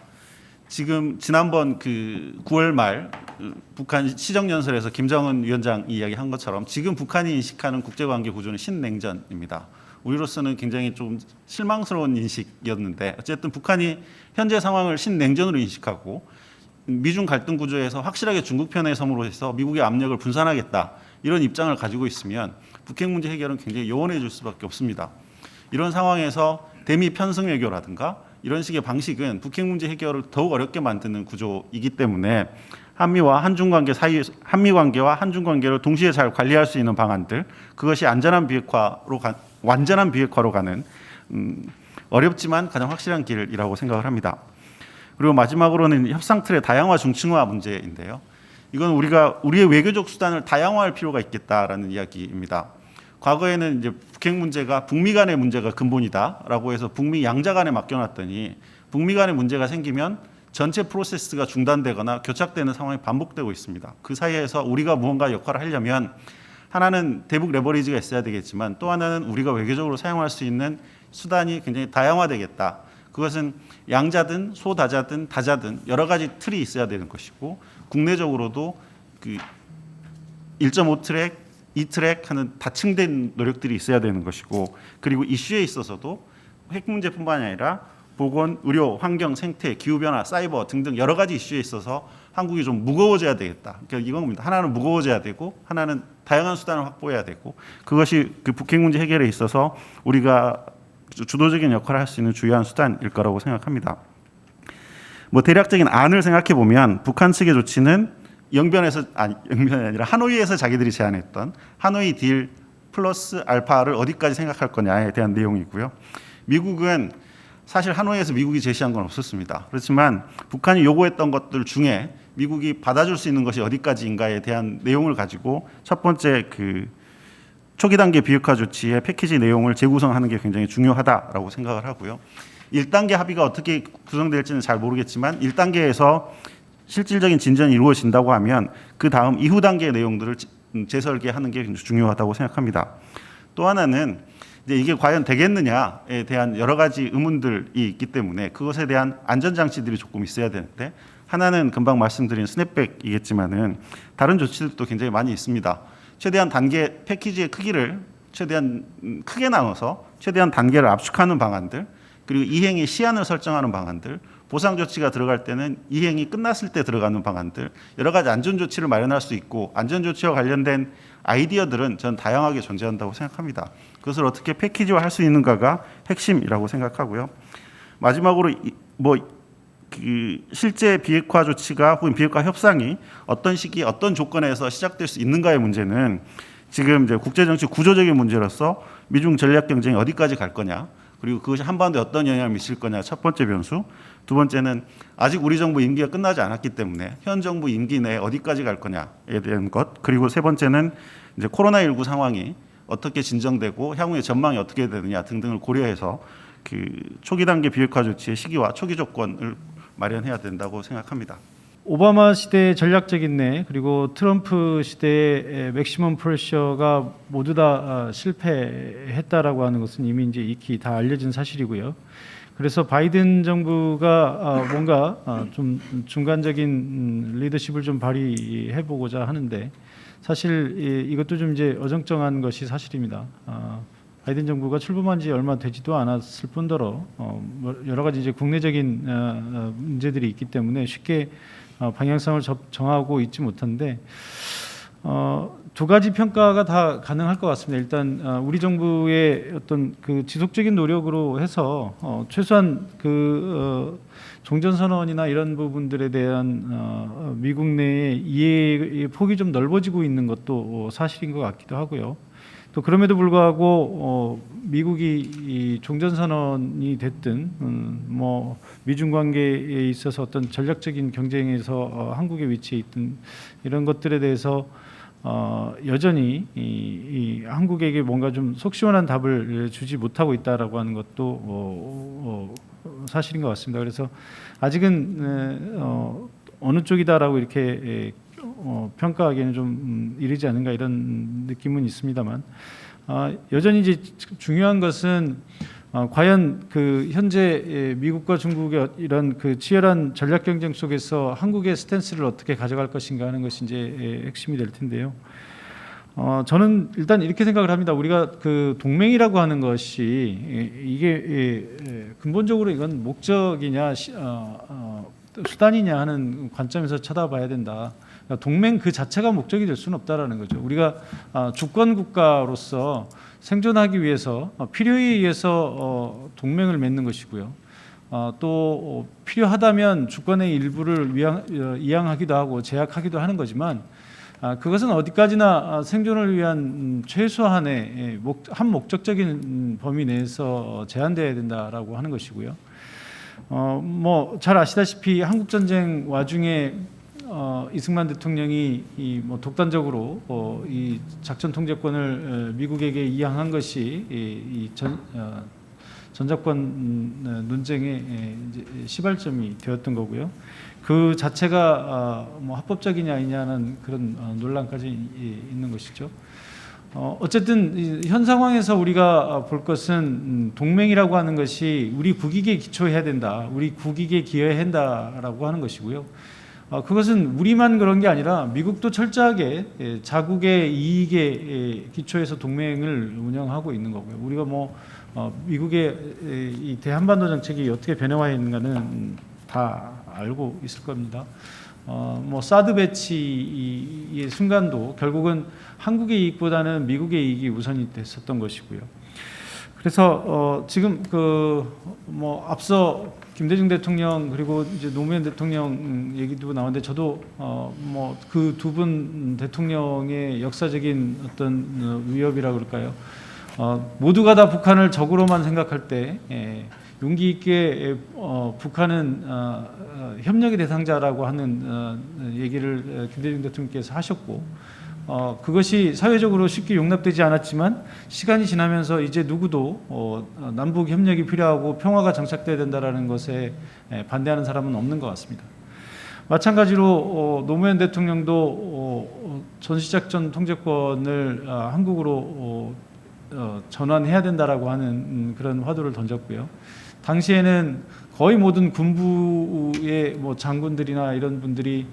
지금 지난번 그 9월 말 북한 시정연설에서 김정은 위원장이 이야기한 것처럼 지금 북한이 인식하는 국제관계 구조는 신냉전입니다. 우리로서는 굉장히 좀 실망스러운 인식이었는데, 어쨌든 북한이 현재 상황을 신냉전으로 인식하고 미중 갈등 구조에서 확실하게 중국 편에 섬으로 해서 미국의 압력을 분산하겠다, 이런 입장을 가지고 있으면 북핵 문제 해결은 굉장히 요원해질 수밖에 없습니다. 이런 상황에서 대미 편승 외교라든가 이런 식의 방식은 북핵 문제 해결을 더욱 어렵게 만드는 구조이기 때문에 한미와 한중 관계 사이, 한미 관계와 한중 관계를 동시에 잘 관리할 수 있는 방안들, 그것이 완전한 비핵화로 가는 어렵지만 가장 확실한 길이라고 생각을 합니다. 그리고 마지막으로는 협상 틀의 다양화 중층화 문제인데요. 이건 우리의 외교적 수단을 다양화할 필요가 있겠다라는 이야기입니다. 과거에는 이제 북핵 문제가 북미 간의 문제가 근본이다라고 해서 북미 양자 간에 맡겨놨더니 북미 간의 문제가 생기면 전체 프로세스가 중단되거나 교착되는 상황이 반복되고 있습니다. 그 사이에서 우리가 무언가 역할을 하려면 하나는 대북 레버리지가 있어야 되겠지만, 또 하나는 우리가 외교적으로 사용할 수 있는 수단이 굉장히 다양화되겠다. 그것은 양자든 소다자든 다자든 여러 가지 틀이 있어야 되는 것이고, 국내적으로도 그 1.5트랙, 2트랙 하는 다층된 노력들이 있어야 되는 것이고, 그리고 이슈에 있어서도 핵 문제뿐만이 아니라 보건, 의료, 환경, 생태, 기후변화, 사이버 등등 여러 가지 이슈에 있어서 한국이 좀 무거워져야 되겠다. 그러니까 이겁니다. 하나는 무거워져야 되고 하나는 다양한 수단을 확보해야 되고, 그것이 그 북핵 문제 해결에 있어서 우리가 주도적인 역할을 할 수 있는 주요한 수단일 거라고 생각합니다. 뭐 대략적인 안을 생각해 보면 북한 측의 조치는 영변이 아니라 하노이에서 자기들이 제안했던 하노이 딜 플러스 알파를 어디까지 생각할 거냐에 대한 내용이고요. 미국은 사실 하노이에서 미국이 제시한 건 없었습니다. 그렇지만 북한이 요구했던 것들 중에 미국이 받아줄 수 있는 것이 어디까지인가에 대한 내용을 가지고 첫 번째 그 초기 단계 비핵화 조치의 패키지 내용을 재구성하는 게 굉장히 중요하다라고 생각을 하고요. 1단계 합의가 어떻게 구성될지는 잘 모르겠지만 1단계에서 실질적인 진전이 이루어진다고 하면 그 다음 이후 단계의 내용들을 재설계하는 게 굉장히 중요하다고 생각합니다. 또 하나는 이제 이게 과연 되겠느냐에 대한 여러 가지 의문들이 있기 때문에 그것에 대한 안전장치들이 조금 있어야 되는데, 하나는 금방 말씀드린 스냅백이겠지만은 다른 조치들도 굉장히 많이 있습니다. 최대한 단계 패키지의 크기를 최대한 크게 나눠서 최대한 단계를 압축하는 방안들, 그리고 이행의 시한을 설정하는 방안들, 보상 조치가 들어갈 때는 이행이 끝났을 때 들어가는 방안들, 여러 가지 안전 조치를 마련할 수 있고, 안전 조치와 관련된 아이디어들은 전 다양하게 존재한다고 생각합니다. 그것을 어떻게 패키지화 할 수 있는가가 핵심이라고 생각하고요. 마지막으로 그 실제 비핵화 조치가 혹은 비핵화 협상이 어떤 시기 어떤 조건에서 시작될 수 있는가의 문제는 지금 이제 국제정치 구조적인 문제로서 미중 전략 경쟁이 어디까지 갈 거냐, 그리고 그것이 한반도에 어떤 영향을 미칠 거냐 첫 번째 변수. 두 번째는 아직 우리 정부 임기가 끝나지 않았기 때문에 현 정부 임기 내에 어디까지 갈 거냐에 대한 것. 그리고 세 번째는 이제 코로나19 상황이 어떻게 진정되고 향후의 전망이 어떻게 되느냐 등등을 고려해서 그 초기 단계 비핵화 조치의 시기와 초기 조건을 마련해야 된다고 생각합니다. 오바마 시대의 전략적 인내, 그리고 트럼프 시대의 맥시멈 프레셔가 모두 다 실패했다라고 하는 것은 이미 이제 익히 다 알려진 사실이고요. 그래서 바이든 정부가 뭔가 좀 중간적인 리더십을 좀 발휘해 보고자 하는데, 사실 이것도 좀 이제 어정쩡한 것이 사실입니다. 바이든 정부가 출범한 지 얼마 되지도 않았을 뿐더러 뭐 여러 가지 이제 국내적인 문제들이 있기 때문에 쉽게 방향성을 정하고 있지 못한데 두 가지 평가가 다 가능할 것 같습니다. 일단 우리 정부의 어떤 그 지속적인 노력으로 해서 최소한 그 종전선언이나 이런 부분들에 대한 미국 내의 이해의 폭이 좀 넓어지고 있는 것도 사실인 것 같기도 하고요. 또 그럼에도 불구하고 미국이 이 종전선언이 됐든 뭐 미중 관계에 있어서 어떤 전략적인 경쟁에서 한국의 위치에 있든 이런 것들에 대해서 여전히 이 한국에게 뭔가 좀 속 시원한 답을 주지 못하고 있다라고 하는 것도 사실인 것 같습니다. 그래서 아직은 어느 쪽이다라고 이렇게 평가하기에는 좀 이르지 않은가 이런 느낌은 있습니다만 여전히 이제 중요한 것은 과연 그 현재 미국과 중국의 이런 그 치열한 전략 경쟁 속에서 한국의 스탠스를 어떻게 가져갈 것인가 하는 것이 이제 핵심이 될 텐데요. 저는 일단 이렇게 생각을 합니다. 우리가 그 동맹이라고 하는 것이 이게 근본적으로 이건 목적이냐 수단이냐 하는 관점에서 쳐다봐야 된다. 동맹 그 자체가 목적이 될 수는 없다라는 거죠. 우리가 주권 국가로서 생존하기 위해서 필요에 의해서 동맹을 맺는 것이고요. 또 필요하다면 주권의 일부를 이양하기도 하고 제약하기도 하는 거지만 그것은 어디까지나 생존을 위한 최소한의 한 목적적인 범위 내에서 제한되어야 된다라고 하는 것이고요. 뭐 잘 아시다시피 한국 전쟁 와중에 이승만 대통령이 뭐 독단적으로 이 작전 통제권을 미국에게 이양한 것이 이 전작권 논쟁의 이제 시발점이 되었던 거고요. 그 자체가 뭐 합법적이냐 아니냐는 그런 논란까지 있는 것이죠. 어쨌든 현 상황에서 우리가 볼 것은 동맹이라고 하는 것이 우리 국익에 기초해야 된다, 우리 국익에 기여해야 한다라고 하는 것이고요. 그것은 우리만 그런 게 아니라 미국도 철저하게 자국의 이익에 기초해서 동맹을 운영하고 있는 거고요. 우리가 뭐 미국의 이 대한반도 정책이 어떻게 변화해 있는가는 다 알고 있을 겁니다. 뭐 사드 배치의 순간도 결국은 한국의 이익보다는 미국의 이익이 우선이 됐었던 것이고요. 그래서 지금 그 뭐 앞서 김대중 대통령 그리고 이제 노무현 대통령 얘기도 나왔는데 저도 뭐 그 두 분 대통령의 역사적인 어떤 위협이라 그럴까요? 모두가 다 북한을 적으로만 생각할 때 용기 있게 북한은 협력의 대상자라고 하는 얘기를 김대중 대통령께서 하셨고 그것이 사회적으로 쉽게 용납되지 않았지만 시간이 지나면서 이제 누구도 남북 협력이 필요하고 평화가 정착돼야 된다라는 것에 반대하는 사람은 없는 것 같습니다. 마찬가지로 노무현 대통령도 전시작전 통제권을 한국으로 전환해야 된다라고 하는 그런 화두를 던졌고요. 당시에는 거의 모든 군부의 뭐 장군들이나 이런 분들이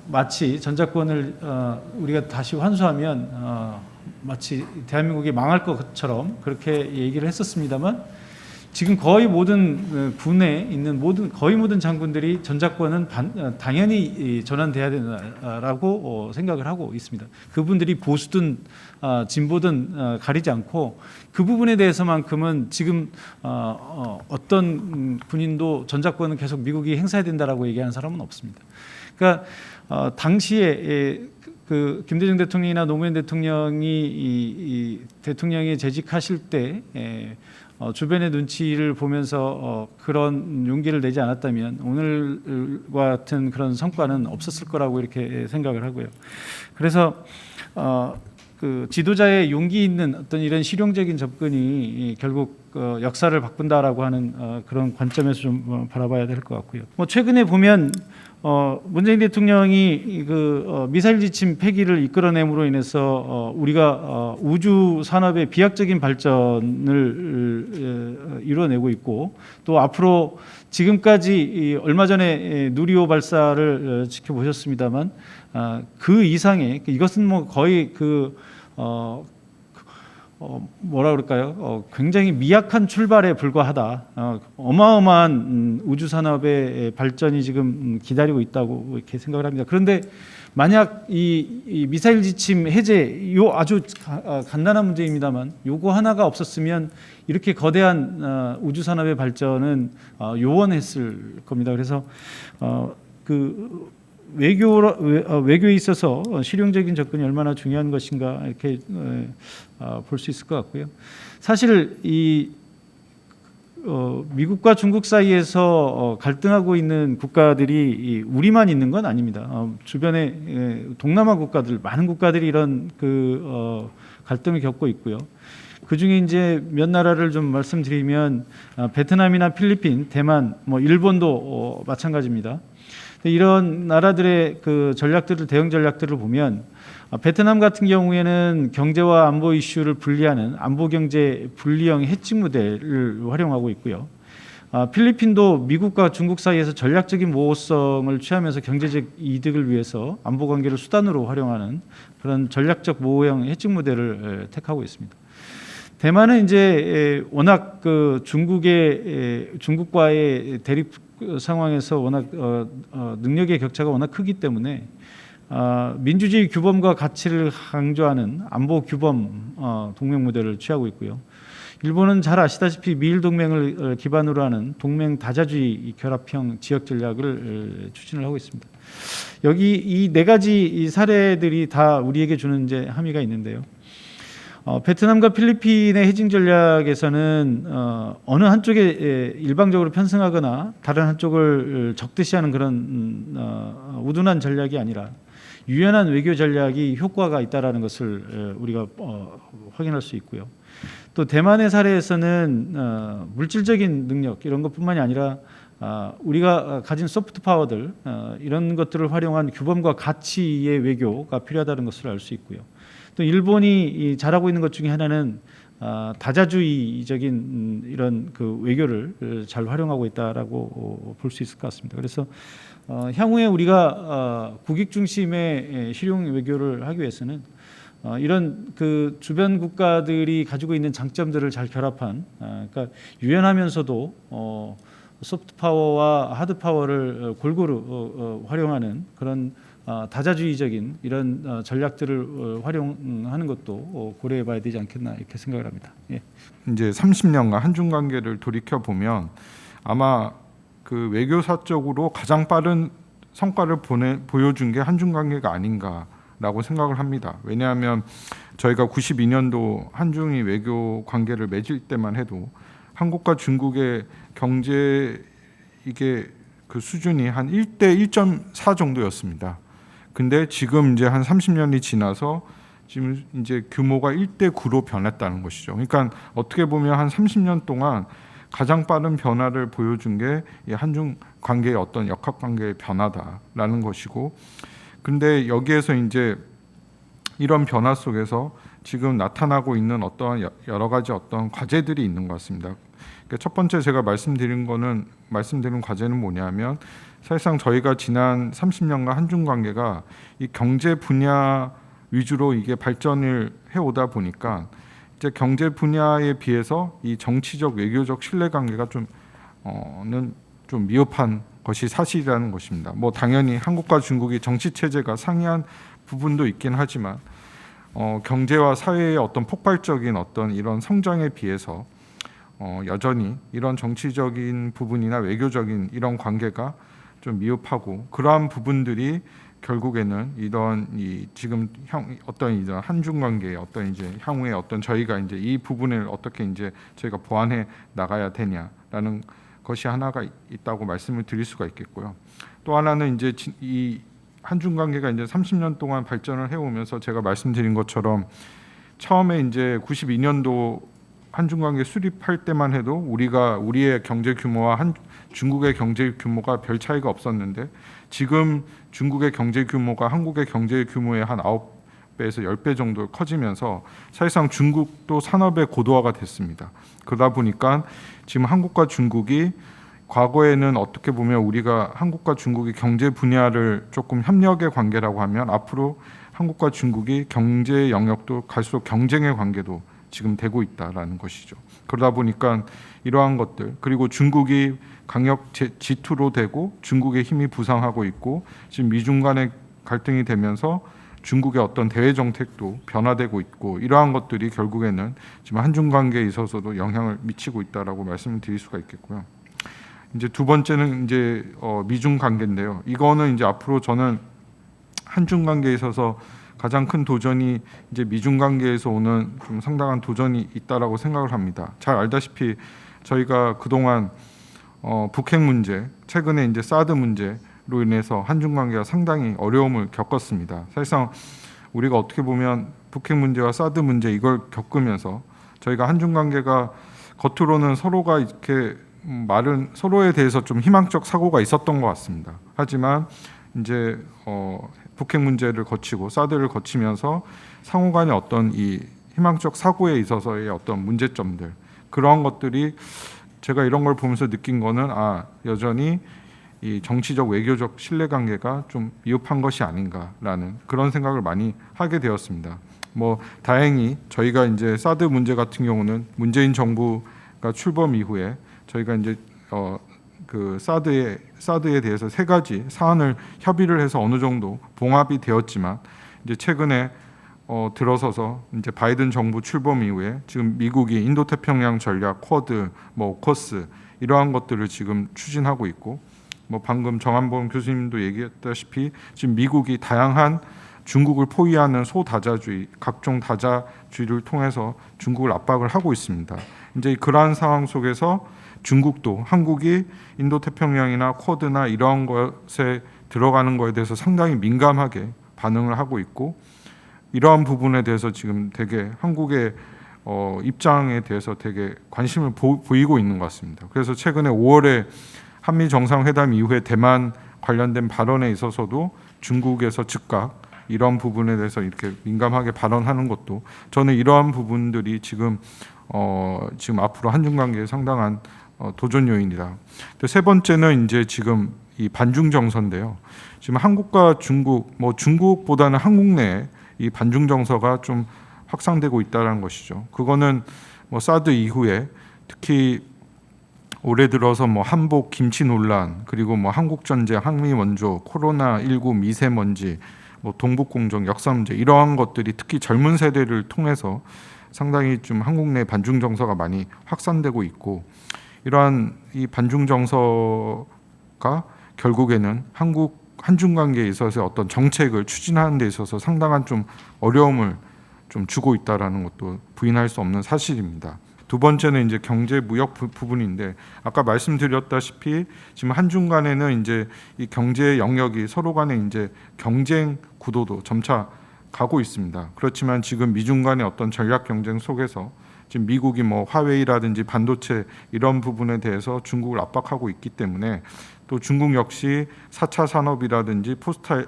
마치 전작권을 우리가 다시 환수하면 마치 대한민국이 망할 것처럼 그렇게 얘기를 했었습니다만 지금 거의 모든 군에 있는 거의 모든 장군들이 전작권은 당연히 전환돼야 된다라고 생각을 하고 있습니다. 그분들이 보수든 진보든 가리지 않고 그 부분에 대해서만큼은 지금 어떤 군인도 전작권은 계속 미국이 행사해야 된다라고 얘기하는 사람은 없습니다. 그러니까 당시에 그 김대중 대통령이나 노무현 대통령이 대통령이 재직하실 때 주변의 눈치를 보면서 그런 용기를 내지 않았다면 오늘과 같은 그런 성과는 없었을 거라고 이렇게 생각을 하고요. 그래서 그 지도자의 용기 있는 어떤 이런 실용적인 접근이 결국 역사를 바꾼다라고 하는 그런 관점에서 좀 바라봐야 될 것 같고요. 뭐 최근에 보면 문재인 대통령이 그 미사일 지침 폐기를 이끌어냄으로 인해서 우리가 우주 산업의 비약적인 발전을 이뤄내고 있고 또 앞으로 지금까지 얼마 전에 누리호 발사를 지켜보셨습니다만 그 이상의 이것은 뭐 거의 뭐라 그럴까요? 굉장히 미약한 출발에 불과하다. 어마어마한 우주 산업의 발전이 지금 기다리고 있다고 이렇게 생각을 합니다. 그런데 만약 이 미사일 지침 해제 요 아주 간단한 문제입니다만 요거 하나가 없었으면 이렇게 거대한 우주 산업의 발전은 요원했을 겁니다. 그래서 그 외교에 있어서 실용적인 접근이 얼마나 중요한 것인가 이렇게 볼 수 있을 것 같고요. 사실 이 미국과 중국 사이에서 갈등하고 있는 국가들이 우리만 있는 건 아닙니다. 주변에 동남아 국가들 많은 국가들이 이런 갈등을 겪고 있고요. 그 중에 이제 몇 나라를 좀 말씀드리면 베트남이나 필리핀, 대만, 뭐 일본도 마찬가지입니다. 이런 나라들의 그 전략들을 대응 전략들을 보면 베트남 같은 경우에는 경제와 안보 이슈를 분리하는 안보 경제 분리형 해칭 모델을 활용하고 있고요. 필리핀도 미국과 중국 사이에서 전략적인 모호성을 취하면서 경제적 이득을 위해서 안보 관계를 수단으로 활용하는 그런 전략적 모호형 해칭 모델을 택하고 있습니다. 대만은 이제 워낙 그 중국과의 대립 상황에서 워낙 능력의 격차가 워낙 크기 때문에 민주주의 규범과 가치를 강조하는 안보 규범 동맹 모델을 취하고 있고요. 일본은 잘 아시다시피 미일 동맹을 기반으로 하는 동맹 다자주의 결합형 지역 전략을 추진을 하고 있습니다. 여기 이 네 가지 이 사례들이 다 우리에게 주는 이제 함의가 있는데요. 베트남과 필리핀의 해징 전략에서는 어느 한쪽에 일방적으로 편승하거나 다른 한쪽을 적대시하는 그런 우둔한 전략이 아니라 유연한 외교 전략이 효과가 있다라는 것을 우리가 확인할 수 있고요. 또 대만의 사례에서는 물질적인 능력 이런 것뿐만이 아니라 우리가 가진 소프트 파워들 이런 것들을 활용한 규범과 가치의 외교가 필요하다는 것을 알 수 있고요. 또 일본이 잘하고 있는 것 중에 하나는 다자주의적인 이런 그 외교를 잘 활용하고 있다라고 볼 수 있을 것 같습니다. 그래서 향후에 우리가 국익 중심의 실용 외교를 하기 위해서는 이런 그 주변 국가들이 가지고 있는 장점들을 잘 결합한 그러니까 유연하면서도 소프트 파워와 하드 파워를 골고루 활용하는 그런 다자주의적인 이런 전략들을 활용하는 것도 고려해봐야 되지 않겠나 이렇게 생각을 합니다. 예. 이제 30년간 한중 관계를 돌이켜 보면 아마 그 외교사적으로 가장 빠른 성과를 보여준 게 한중 관계가 아닌가라고 생각을 합니다. 왜냐하면 저희가 92년도 한중이 외교 관계를 맺을 때만 해도 한국과 중국의 경제 이게 그 수준이 한 1대 1.4 정도였습니다. 근데 지금 이제 한 30년이 지나서 지금 이제 규모가 1대 9로 변했다는 것이죠. 그러니까 어떻게 보면 한 30년 동안 가장 빠른 변화를 보여준 게 이 한중 관계의 어떤 역학 관계의 변화다라는 것이고, 근데 여기에서 이제 이런 변화 속에서 지금 나타나고 있는 어떠한 여러 가지 어떤 과제들이 있는 것 같습니다. 그러니까 첫 번째 제가 말씀드린 과제는 뭐냐면 사실상 저희가 지난 30년간 한중 관계가 이 경제 분야 위주로 이게 발전을 해오다 보니까 이제 경제 분야에 비해서 이 정치적 외교적 신뢰 관계가 좀 미흡한 것이 사실이라는 것입니다. 뭐 당연히 한국과 중국이 정치 체제가 상이한 부분도 있긴 하지만 경제와 사회의 어떤 폭발적인 어떤 이런 성장에 비해서 여전히 이런 정치적인 부분이나 외교적인 이런 관계가 좀 미흡하고, 그러한 부분들이 결국에는 이런 지금 어떤 이런 한중 관계의 어떤 이제 향후에 어떤 저희가 이제 이 부분을 어떻게 이제 저희가 보완해 나가야 되냐라는 것이 하나가 있다고 말씀을 드릴 수가 있겠고요. 또 하나는 이제 이 한중 관계가 이제 30년 동안 발전을 해오면서 제가 말씀드린 것처럼 처음에 이제 92년도 한중 관계 수립할 때만 해도 우리의 경제 규모와 중국의 경제 규모가 별 차이가 없었는데 지금 중국의 경제 규모가 한국의 경제 규모의 한 9배에서 10배 정도 커지면서 사실상 중국도 산업의 고도화가 됐습니다. 그러다 보니까 지금 한국과 중국이 과거에는 어떻게 보면 우리가 한국과 중국이 경제 분야를 조금 협력의 관계라고 하면 앞으로 한국과 중국이 경제 영역도 갈수록 경쟁의 관계도 지금 되고 있다라는 것이죠. 그러다 보니까 이러한 것들 그리고 중국이 강력 G2로 되고 중국의 힘이 부상하고 있고 지금 미중 간의 갈등이 되면서 중국의 어떤 대외 정책도 변화되고 있고 이러한 것들이 결국에는 지금 한중 관계에 있어서도 영향을 미치고 있다라고 말씀을 드릴 수가 있겠고요. 이제 두 번째는 이제 미중 관계인데요. 이거는 이제 앞으로 저는 한중 관계에 있어서 가장 큰 도전이 이제 미중 관계에서 오는 좀 상당한 도전이 있다라고 생각을 합니다. 잘 알다시피 저희가 그동안 북핵 문제, 최근에 이제 사드 문제로 인해서 한중 관계가 상당히 어려움을 겪었습니다. 사실상 우리가 어떻게 보면 북핵 문제와 사드 문제 이걸 겪으면서 저희가 한중 관계가 겉으로는 서로가 이렇게 말은 서로에 대해서 좀 희망적 사고가 있었던 것 같습니다. 하지만 이제 북핵 문제를 거치고 사드를 거치면서 상호간의 어떤 이 희망적 사고에 있어서의 어떤 문제점들 그런 것들이 제가 이런 걸 보면서 느낀 거는 여전히 이 정치적 외교적 신뢰관계가 좀 미흡한 것이 아닌가라는 그런 생각을 많이 하게 되었습니다. 뭐 다행히 저희가 이제 사드 문제 같은 경우는 문재인 정부가 출범 이후에 저희가 이제 그 사드에 대해서 3가지 사안을 협의를 해서 어느 정도 봉합이 되었지만 이제 최근에 들어서서 이제 바이든 정부 출범 이후에 지금 미국이 인도태평양 전략 쿼드, 뭐 오커스 이러한 것들을 지금 추진하고 있고 뭐 방금 정한범 교수님도 얘기했다시피 지금 미국이 다양한 중국을 포위하는 소다자주의, 각종 다자주의를 통해서 중국을 압박을 하고 있습니다. 이제 그러한 상황 속에서 중국도 한국이 인도태평양이나 쿼드나 이러한 것에 들어가는 것에 대해서 상당히 민감하게 반응을 하고 있고 이러한 부분에 대해서 지금 되게 한국의 입장에 대해서 되게 관심을 보이고 있는 것 같습니다. 그래서 최근에 5월에 한미 정상회담 이후에 대만 관련된 발언에 있어서도 중국에서 즉각 이런 부분에 대해서 이렇게 민감하게 발언하는 것도 저는 이러한 부분들이 지금 앞으로 한중 관계에 상당한 도전 요인이다. 세 번째는 이제 지금 이 반중 정서인데요. 지금 한국과 중국, 뭐 중국보다는 한국 내에 이 반중 정서가 좀 확산되고 있다는 것이죠. 그거는 뭐 사드 이후에 특히 올해 들어서 뭐 한복 김치 논란 그리고 뭐 한국 전쟁, 한미 원조, 코로나19 미세먼지, 뭐 동북 공정, 역사 문제 이러한 것들이 특히 젊은 세대를 통해서 상당히 좀 한국 내 반중 정서가 많이 확산되고 있고 이러한 이 반중 정서가 결국에는 한중 관계에 있어서 어떤 정책을 추진하는 데 있어서 상당한 좀 어려움을 좀 주고 있다라는 것도 부인할 수 없는 사실입니다. 두 번째는 이제 경제 무역 부분인데 아까 말씀드렸다시피 지금 한중 간에는 이제 이 경제 영역이 서로 간에 이제 경쟁 구도도 점차 가고 있습니다. 그렇지만 지금 미중 간의 어떤 전략 경쟁 속에서 지금 미국이 뭐 화웨이라든지 반도체 이런 부분에 대해서 중국을 압박하고 있기 때문에 또 중국 역시 4차 산업이라든지 포스트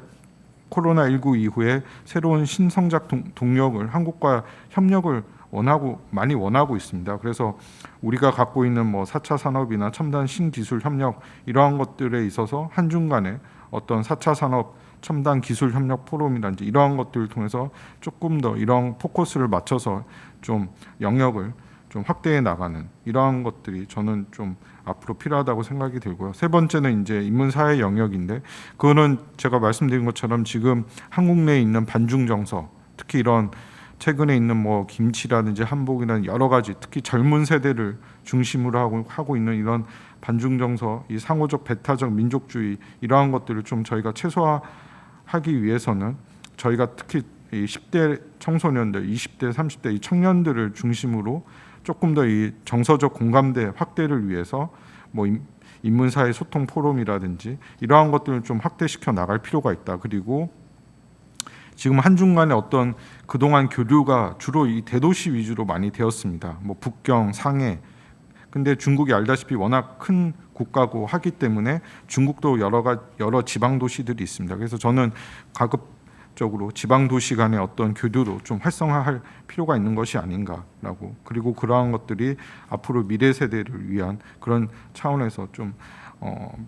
코로나19 이후에 새로운 신성장 동력을 한국과 협력을 많이 원하고 있습니다. 그래서 우리가 갖고 있는 뭐 4차 산업이나 첨단 신기술 협력 이러한 것들에 있어서 한중 간의 어떤 4차 산업 첨단 기술 협력 포럼이라든지 이러한 것들을 통해서 조금 더 이런 포커스를 맞춰서 좀 영역을 좀 확대해 나가는 이러한 것들이 저는 좀 앞으로 필요하다고 생각이 들고요. 세 번째는 이제 인문사회 영역인데 그거는 제가 말씀드린 것처럼 지금 한국 내에 있는 반중 정서 특히 이런 최근에 있는 뭐 김치라든지 한복이라든지 여러 가지 특히 젊은 세대를 중심으로 하고 있는 이런 반중 정서, 이 상호적 배타적 민족주의 이러한 것들을 좀 저희가 최소화하기 위해서는 저희가 특히 이 10대 청소년들, 20대, 30대 이 청년들을 중심으로 조금 더 이 정서적 공감대 확대를 위해서 뭐 인문사회 소통 포럼이라든지 이러한 것들을 좀 확대시켜 나갈 필요가 있다. 그리고 지금 한중 간의 어떤 그동안 교류가 주로 이 대도시 위주로 많이 되었습니다. 뭐 북경, 상해. 근데 중국이 알다시피 워낙 큰 국가고 하기 때문에 중국도 여러 지방 도시들이 있습니다. 그래서 저는 적으로 지방 도시 간의 어떤 교류도 좀 활성화할 필요가 있는 것이 아닌가라고, 그리고 그러한 것들이 앞으로 미래 세대를 위한 그런 차원에서 좀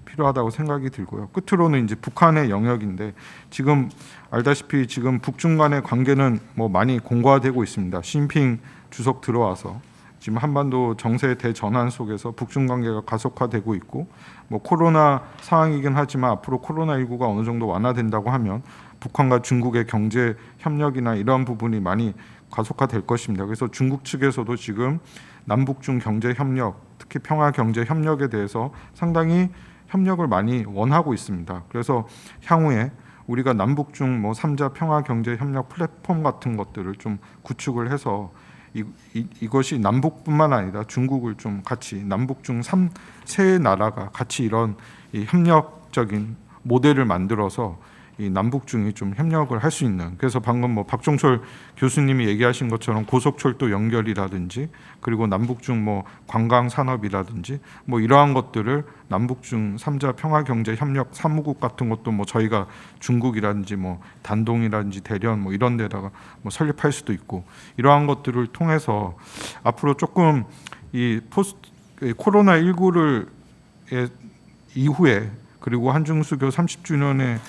필요하다고 생각이 들고요. 끝으로는 이제 북한의 영역인데, 지금 알다시피 지금 북중 간의 관계는 뭐 많이 공고화되고 있습니다. 시진핑 주석 들어와서 지금 한반도 정세 대전환 속에서 북중 관계가 가속화되고 있고, 뭐 코로나 상황이긴 하지만 앞으로 코로나19가 어느 정도 완화된다고 하면 북한과 중국의 경제 협력이나 이러한 부분이 많이 가속화될 것입니다. 그래서 중국 측에서도 지금 남북중 경제 협력, 특히 평화 경제 협력에 대해서 상당히 협력을 많이 원하고 있습니다. 그래서 향후에 우리가 남북중 뭐 3자 평화 경제 협력 플랫폼 같은 것들을 좀 구축을 해서 이것이 남북뿐만 아니라 중국을 좀 같이, 남북중 세 나라가 같이 이런 이 협력적인 모델을 만들어서 이 남북중이 좀 협력을 할 수 있는, 그래서 방금 뭐 박종철 교수님이 얘기하신 것처럼 고속철도 연결이라든지, 그리고 남북중 뭐 관광 산업이라든지 뭐 이러한 것들을 남북중 3자 평화경제 협력 사무국 같은 것도 뭐 저희가 중국이라든지 뭐 단동이라든지 대련 뭐 이런 데다가 뭐 설립할 수도 있고, 이러한 것들을 통해서 앞으로 조금 이 코로나19를 이후에, 그리고 한중수교 30주년에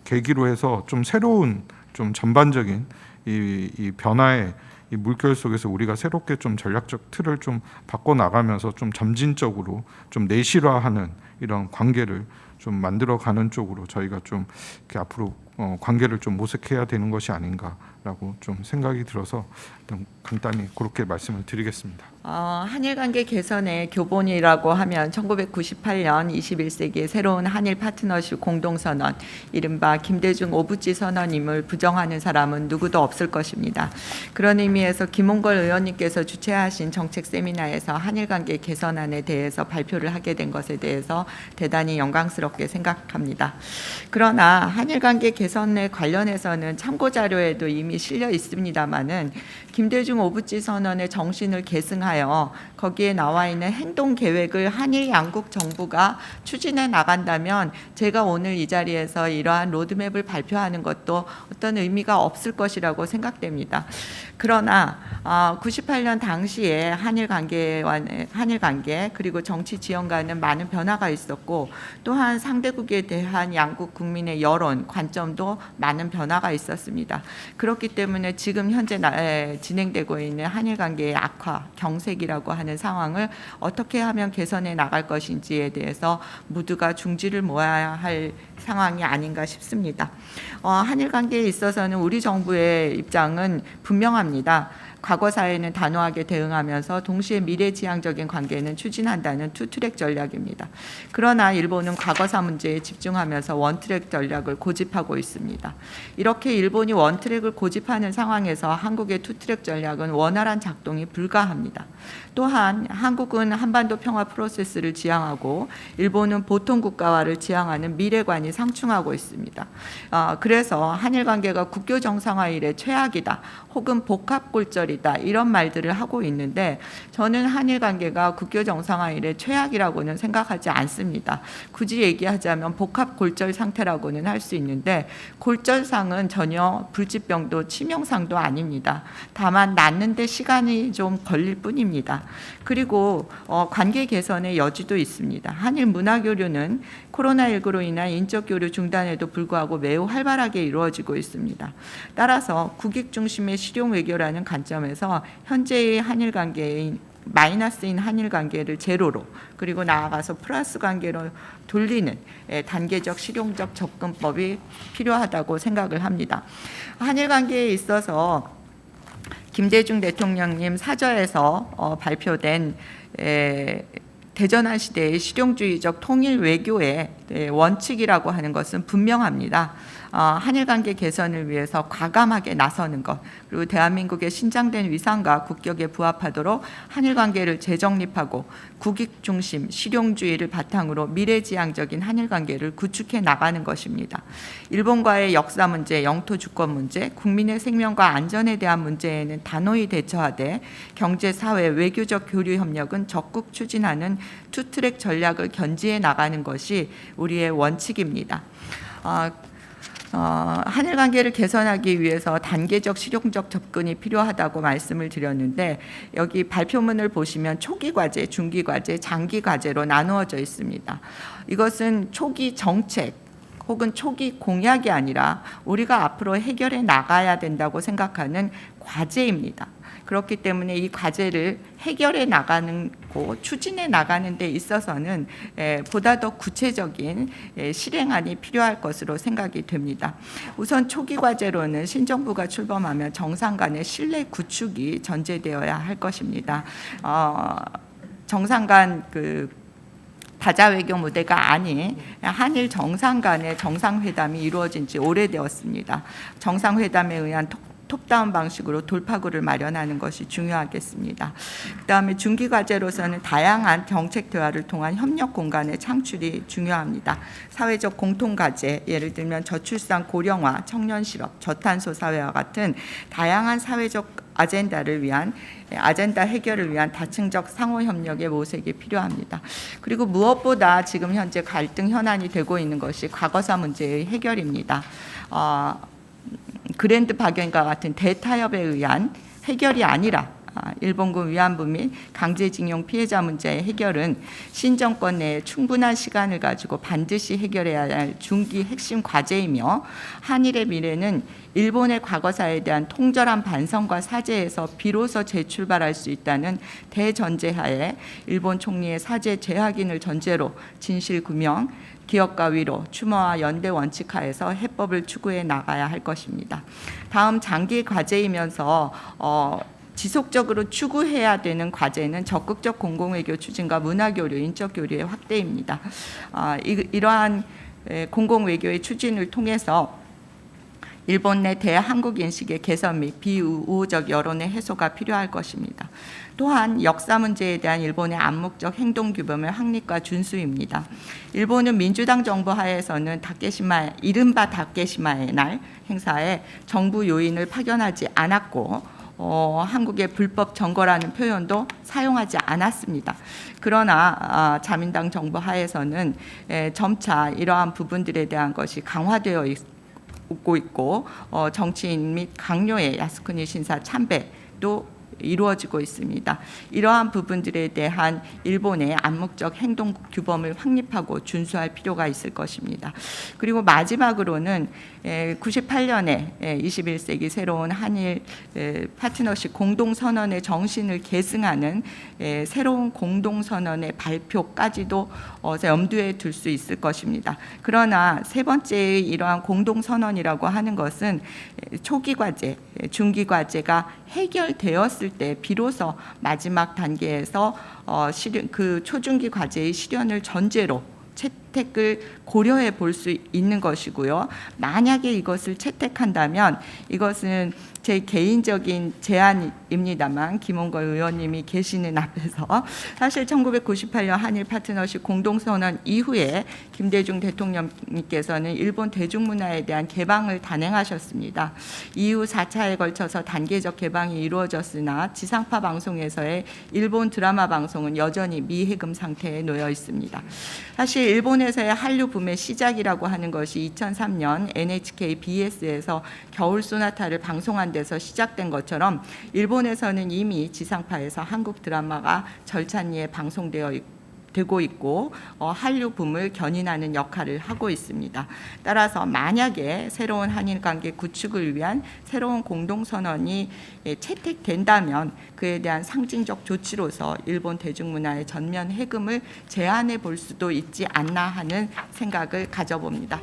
계기로 해서 좀 새로운, 좀 전반적인 이 변화의 이 물결 속에서 우리가 새롭게 좀 전략적 틀을 좀 바꿔 나가면서 좀 점진적으로 좀 내실화하는 이런 관계를 좀 만들어가는 쪽으로 저희가 좀 이렇게 앞으로 관계를 좀 모색해야 되는 것이 아닌가라고 좀 생각이 들어서 일단 간단히 그렇게 말씀을 드리겠습니다. 한일 관계 개선의 교본이라고 하면 1998년 21세기의 새로운 한일 파트너십 공동선언, 이른바 김대중 오부지 선언임을 부정하는 사람은 누구도 없을 것입니다. 그런 의미에서 김홍걸 의원님께서 주최하신 정책 세미나에서 한일 관계 개선안에 대해서 발표를 하게 된 것에 대해서 대단히 영광스럽게 생각합니다. 그러나 한일 관계 개선에 관련해서는 참고 자료에도 이미 실려 있습니다마는 김대중 오부지 선언의 정신을 계승하여 거기에 나와 있는 행동 계획을 한일 양국 정부가 추진해 나간다면 제가 오늘 이 자리에서 이러한 로드맵을 발표하는 것도 어떤 의미가 없을 것이라고 생각됩니다. 그러나 98년 당시에 한일 관계 그리고 정치 지형과는 많은 변화가 있었고, 또한 상대국에 대한 양국 국민의 여론, 관점도 많은 변화가 있었습니다. 그렇기 때문에 지금 현재 진행되고 있는 한일 관계의 악화, 경색이라고 하는 상황을 어떻게 하면 개선해 나갈 것인지에 대해서 모두가 중지를 모아야 할 상황이 아닌가 싶습니다. 한일 관계에 있어서는 우리 정부의 입장은 분명합니다. 과거 사회는 단호하게 대응하면서 동시에 미래지향적인 관계는 추진한다는 투트랙 전략입니다. 그러나 일본은 과거사 문제에 집중하면서 원트랙 전략을 고집하고 있습니다. 이렇게 일본이 원트랙을 고집하는 상황에서 한국의 투트랙 전략은 원활한 작동이 불가합니다. 또한 한국은 한반도 평화 프로세스를 지향하고 일본은 보통 국가화를 지향하는 미래관이 상충하고 있습니다. 그래서 한일 관계가 국교 정상화 이래 최악이다, 혹은 복합골절이다, 이런 말들을 하고 있는데, 저는 한일 관계가 국교 정상화 이래 최악이라고는 생각하지 않습니다. 굳이 얘기하자면 복합골절 상태라고는 할 수 있는데, 골절상은 전혀 불치병도 치명상도 아닙니다. 다만 낫는데 시간이 좀 걸릴 뿐입니다. 그리고 관계 개선의 여지도 있습니다. 한일 문화교류는 코로나19로 인한 인적교류 중단에도 불구하고 매우 활발하게 이루어지고 있습니다. 따라서 국익 중심의 실용 외교라는 관점에서 현재의 한일 관계인 마이너스인 한일 관계를 제로로, 그리고 나아가서 플러스 관계로 돌리는 단계적 실용적 접근법이 필요하다고 생각을 합니다. 한일 관계에 있어서 김대중 대통령님 사저에서 발표된 대전환 시대의 실용주의적 통일 외교의 원칙이라고 하는 것은 분명합니다. 한일 관계 개선을 위해서 과감하게 나서는 것, 그리고 대한민국의 신장된 위상과 국격에 부합하도록 한일 관계를 재정립하고 국익 중심 실용주의를 바탕으로 미래지향적인 한일 관계를 구축해 나가는 것입니다. 일본과의 역사 문제, 영토 주권 문제, 국민의 생명과 안전에 대한 문제에는 단호히 대처하되 경제, 사회, 외교적 교류 협력은 적극 추진하는 투트랙 전략을 견지해 나가는 것이 우리의 원칙입니다. 한일 관계를 개선하기 위해서 단계적 실용적 접근이 필요하다고 말씀을 드렸는데 여기 발표문을 보시면 초기 과제, 중기 과제, 장기 과제로 나누어져 있습니다. 이것은 초기 정책 혹은 초기 공약이 아니라 우리가 앞으로 해결해 나가야 된다고 생각하는 과제입니다. 그렇기 때문에 이 과제를 해결해 나가는 고 추진해 나가는 데 있어서는 보다 더 구체적인 실행안이 필요할 것으로 생각이 됩니다. 우선 초기 과제로는 신정부가 출범하면 정상 간의 신뢰 구축이 전제되어야 할 것입니다. 정상 간 다자 외교 무대가 아닌 한일 정상 간의 정상회담이 이루어진 지 오래되었습니다. 정상회담에 의한 톱다운 방식으로 돌파구를 마련하는 것이 중요하겠습니다. 그다음에 중기 과제로서는 다양한 정책 대화를 통한 협력 공간의 창출이 중요합니다. 사회적 공통 과제, 예를 들면 저출산 고령화, 청년 실업, 저탄소 사회와 같은 다양한 사회적 아젠다 해결을 위한 다층적 상호 협력의 모색이 필요합니다. 그리고 무엇보다 지금 현재 갈등 현안이 되고 있는 것이 과거사 문제의 해결입니다. 그랜드 박연과 같은 대타협에 의한 해결이 아니라 일본군 위안부 및 강제징용 피해자 문제의 해결은 신정권 내에 충분한 시간을 가지고 반드시 해결해야 할 중기 핵심 과제이며 한일의 미래는 일본의 과거사에 대한 통절한 반성과 사죄에서 비로소 재출발할 수 있다는 대전제하에 일본 총리의 사죄 재확인을 전제로 진실규명, 기억과 위로, 추모와 연대 원칙하에서 해법을 추구해 나가야 할 것입니다. 다음 장기 과제이면서 지속적으로 추구해야 되는 과제는 적극적 공공외교 추진과 문화교류, 인적교류의 확대입니다. 이러한 공공외교의 추진을 통해서 일본 내 대한국 인식의 개선 및 비우호적 여론의 해소가 필요할 것입니다. 또한 역사 문제에 대한 일본의 암묵적 행동 규범의 확립과 준수입니다. 일본은 민주당 정부 하에서는 이른바 다케시마의 날 행사에 정부 요인을 파견하지 않았고 한국의 불법 점거라는 표현도 사용하지 않았습니다. 그러나 자민당 정부 하에서는 점차 이러한 부분들에 대한 것이 강화되어 있고 정치인 및 강요의 야스쿠니 신사 참배도 이루어지고 있습니다. 이러한 부분들에 대한 일본의 암묵적 행동 규범을 확립하고 준수할 필요가 있을 것입니다. 그리고 마지막으로는 98년에 21세기 새로운 한일 파트너십 공동선언의 정신을 계승하는 새로운 공동선언의 발표까지도 염두에 둘 수 있을 것입니다. 그러나 세 번째의 이러한 공동선언이라고 하는 것은 초기 과제, 중기 과제가 해결되었을 때 비로소 마지막 단계에서 그 초중기 과제의 실현을 전제로 채택을 고려해 볼 수 있는 것이고요. 만약에 이것을 채택한다면 이것은 제 개인적인 제안입니다만 김홍걸 의원님이 계시는 앞에서 사실 1998년 한일 파트너십 공동선언 이후에 김대중 대통령님께서는 일본 대중문화에 대한 개방을 단행하셨습니다. 이후 4차에 걸쳐서 단계적 개방이 이루어졌으나 지상파 방송에서의 일본 드라마 방송은 여전히 미해금 상태에 놓여 있습니다. 사실 일본에서의 한류 붐의 시작이라고 하는 것이 2003년 NHK BS에서 겨울 소나타를 방송한 데서 시작된 것처럼 일본에서는 이미 지상파에서 한국 드라마가 절찬리에 되고 있고 한류 붐을 견인하는 역할을 하고 있습니다. 따라서 만약에 새로운 한일 관계 구축을 위한 새로운 공동선언이 채택된다면 그에 대한 상징적 조치로서 일본 대중문화의 전면 해금을 제안해 볼 수도 있지 않나 하는 생각을 가져봅니다.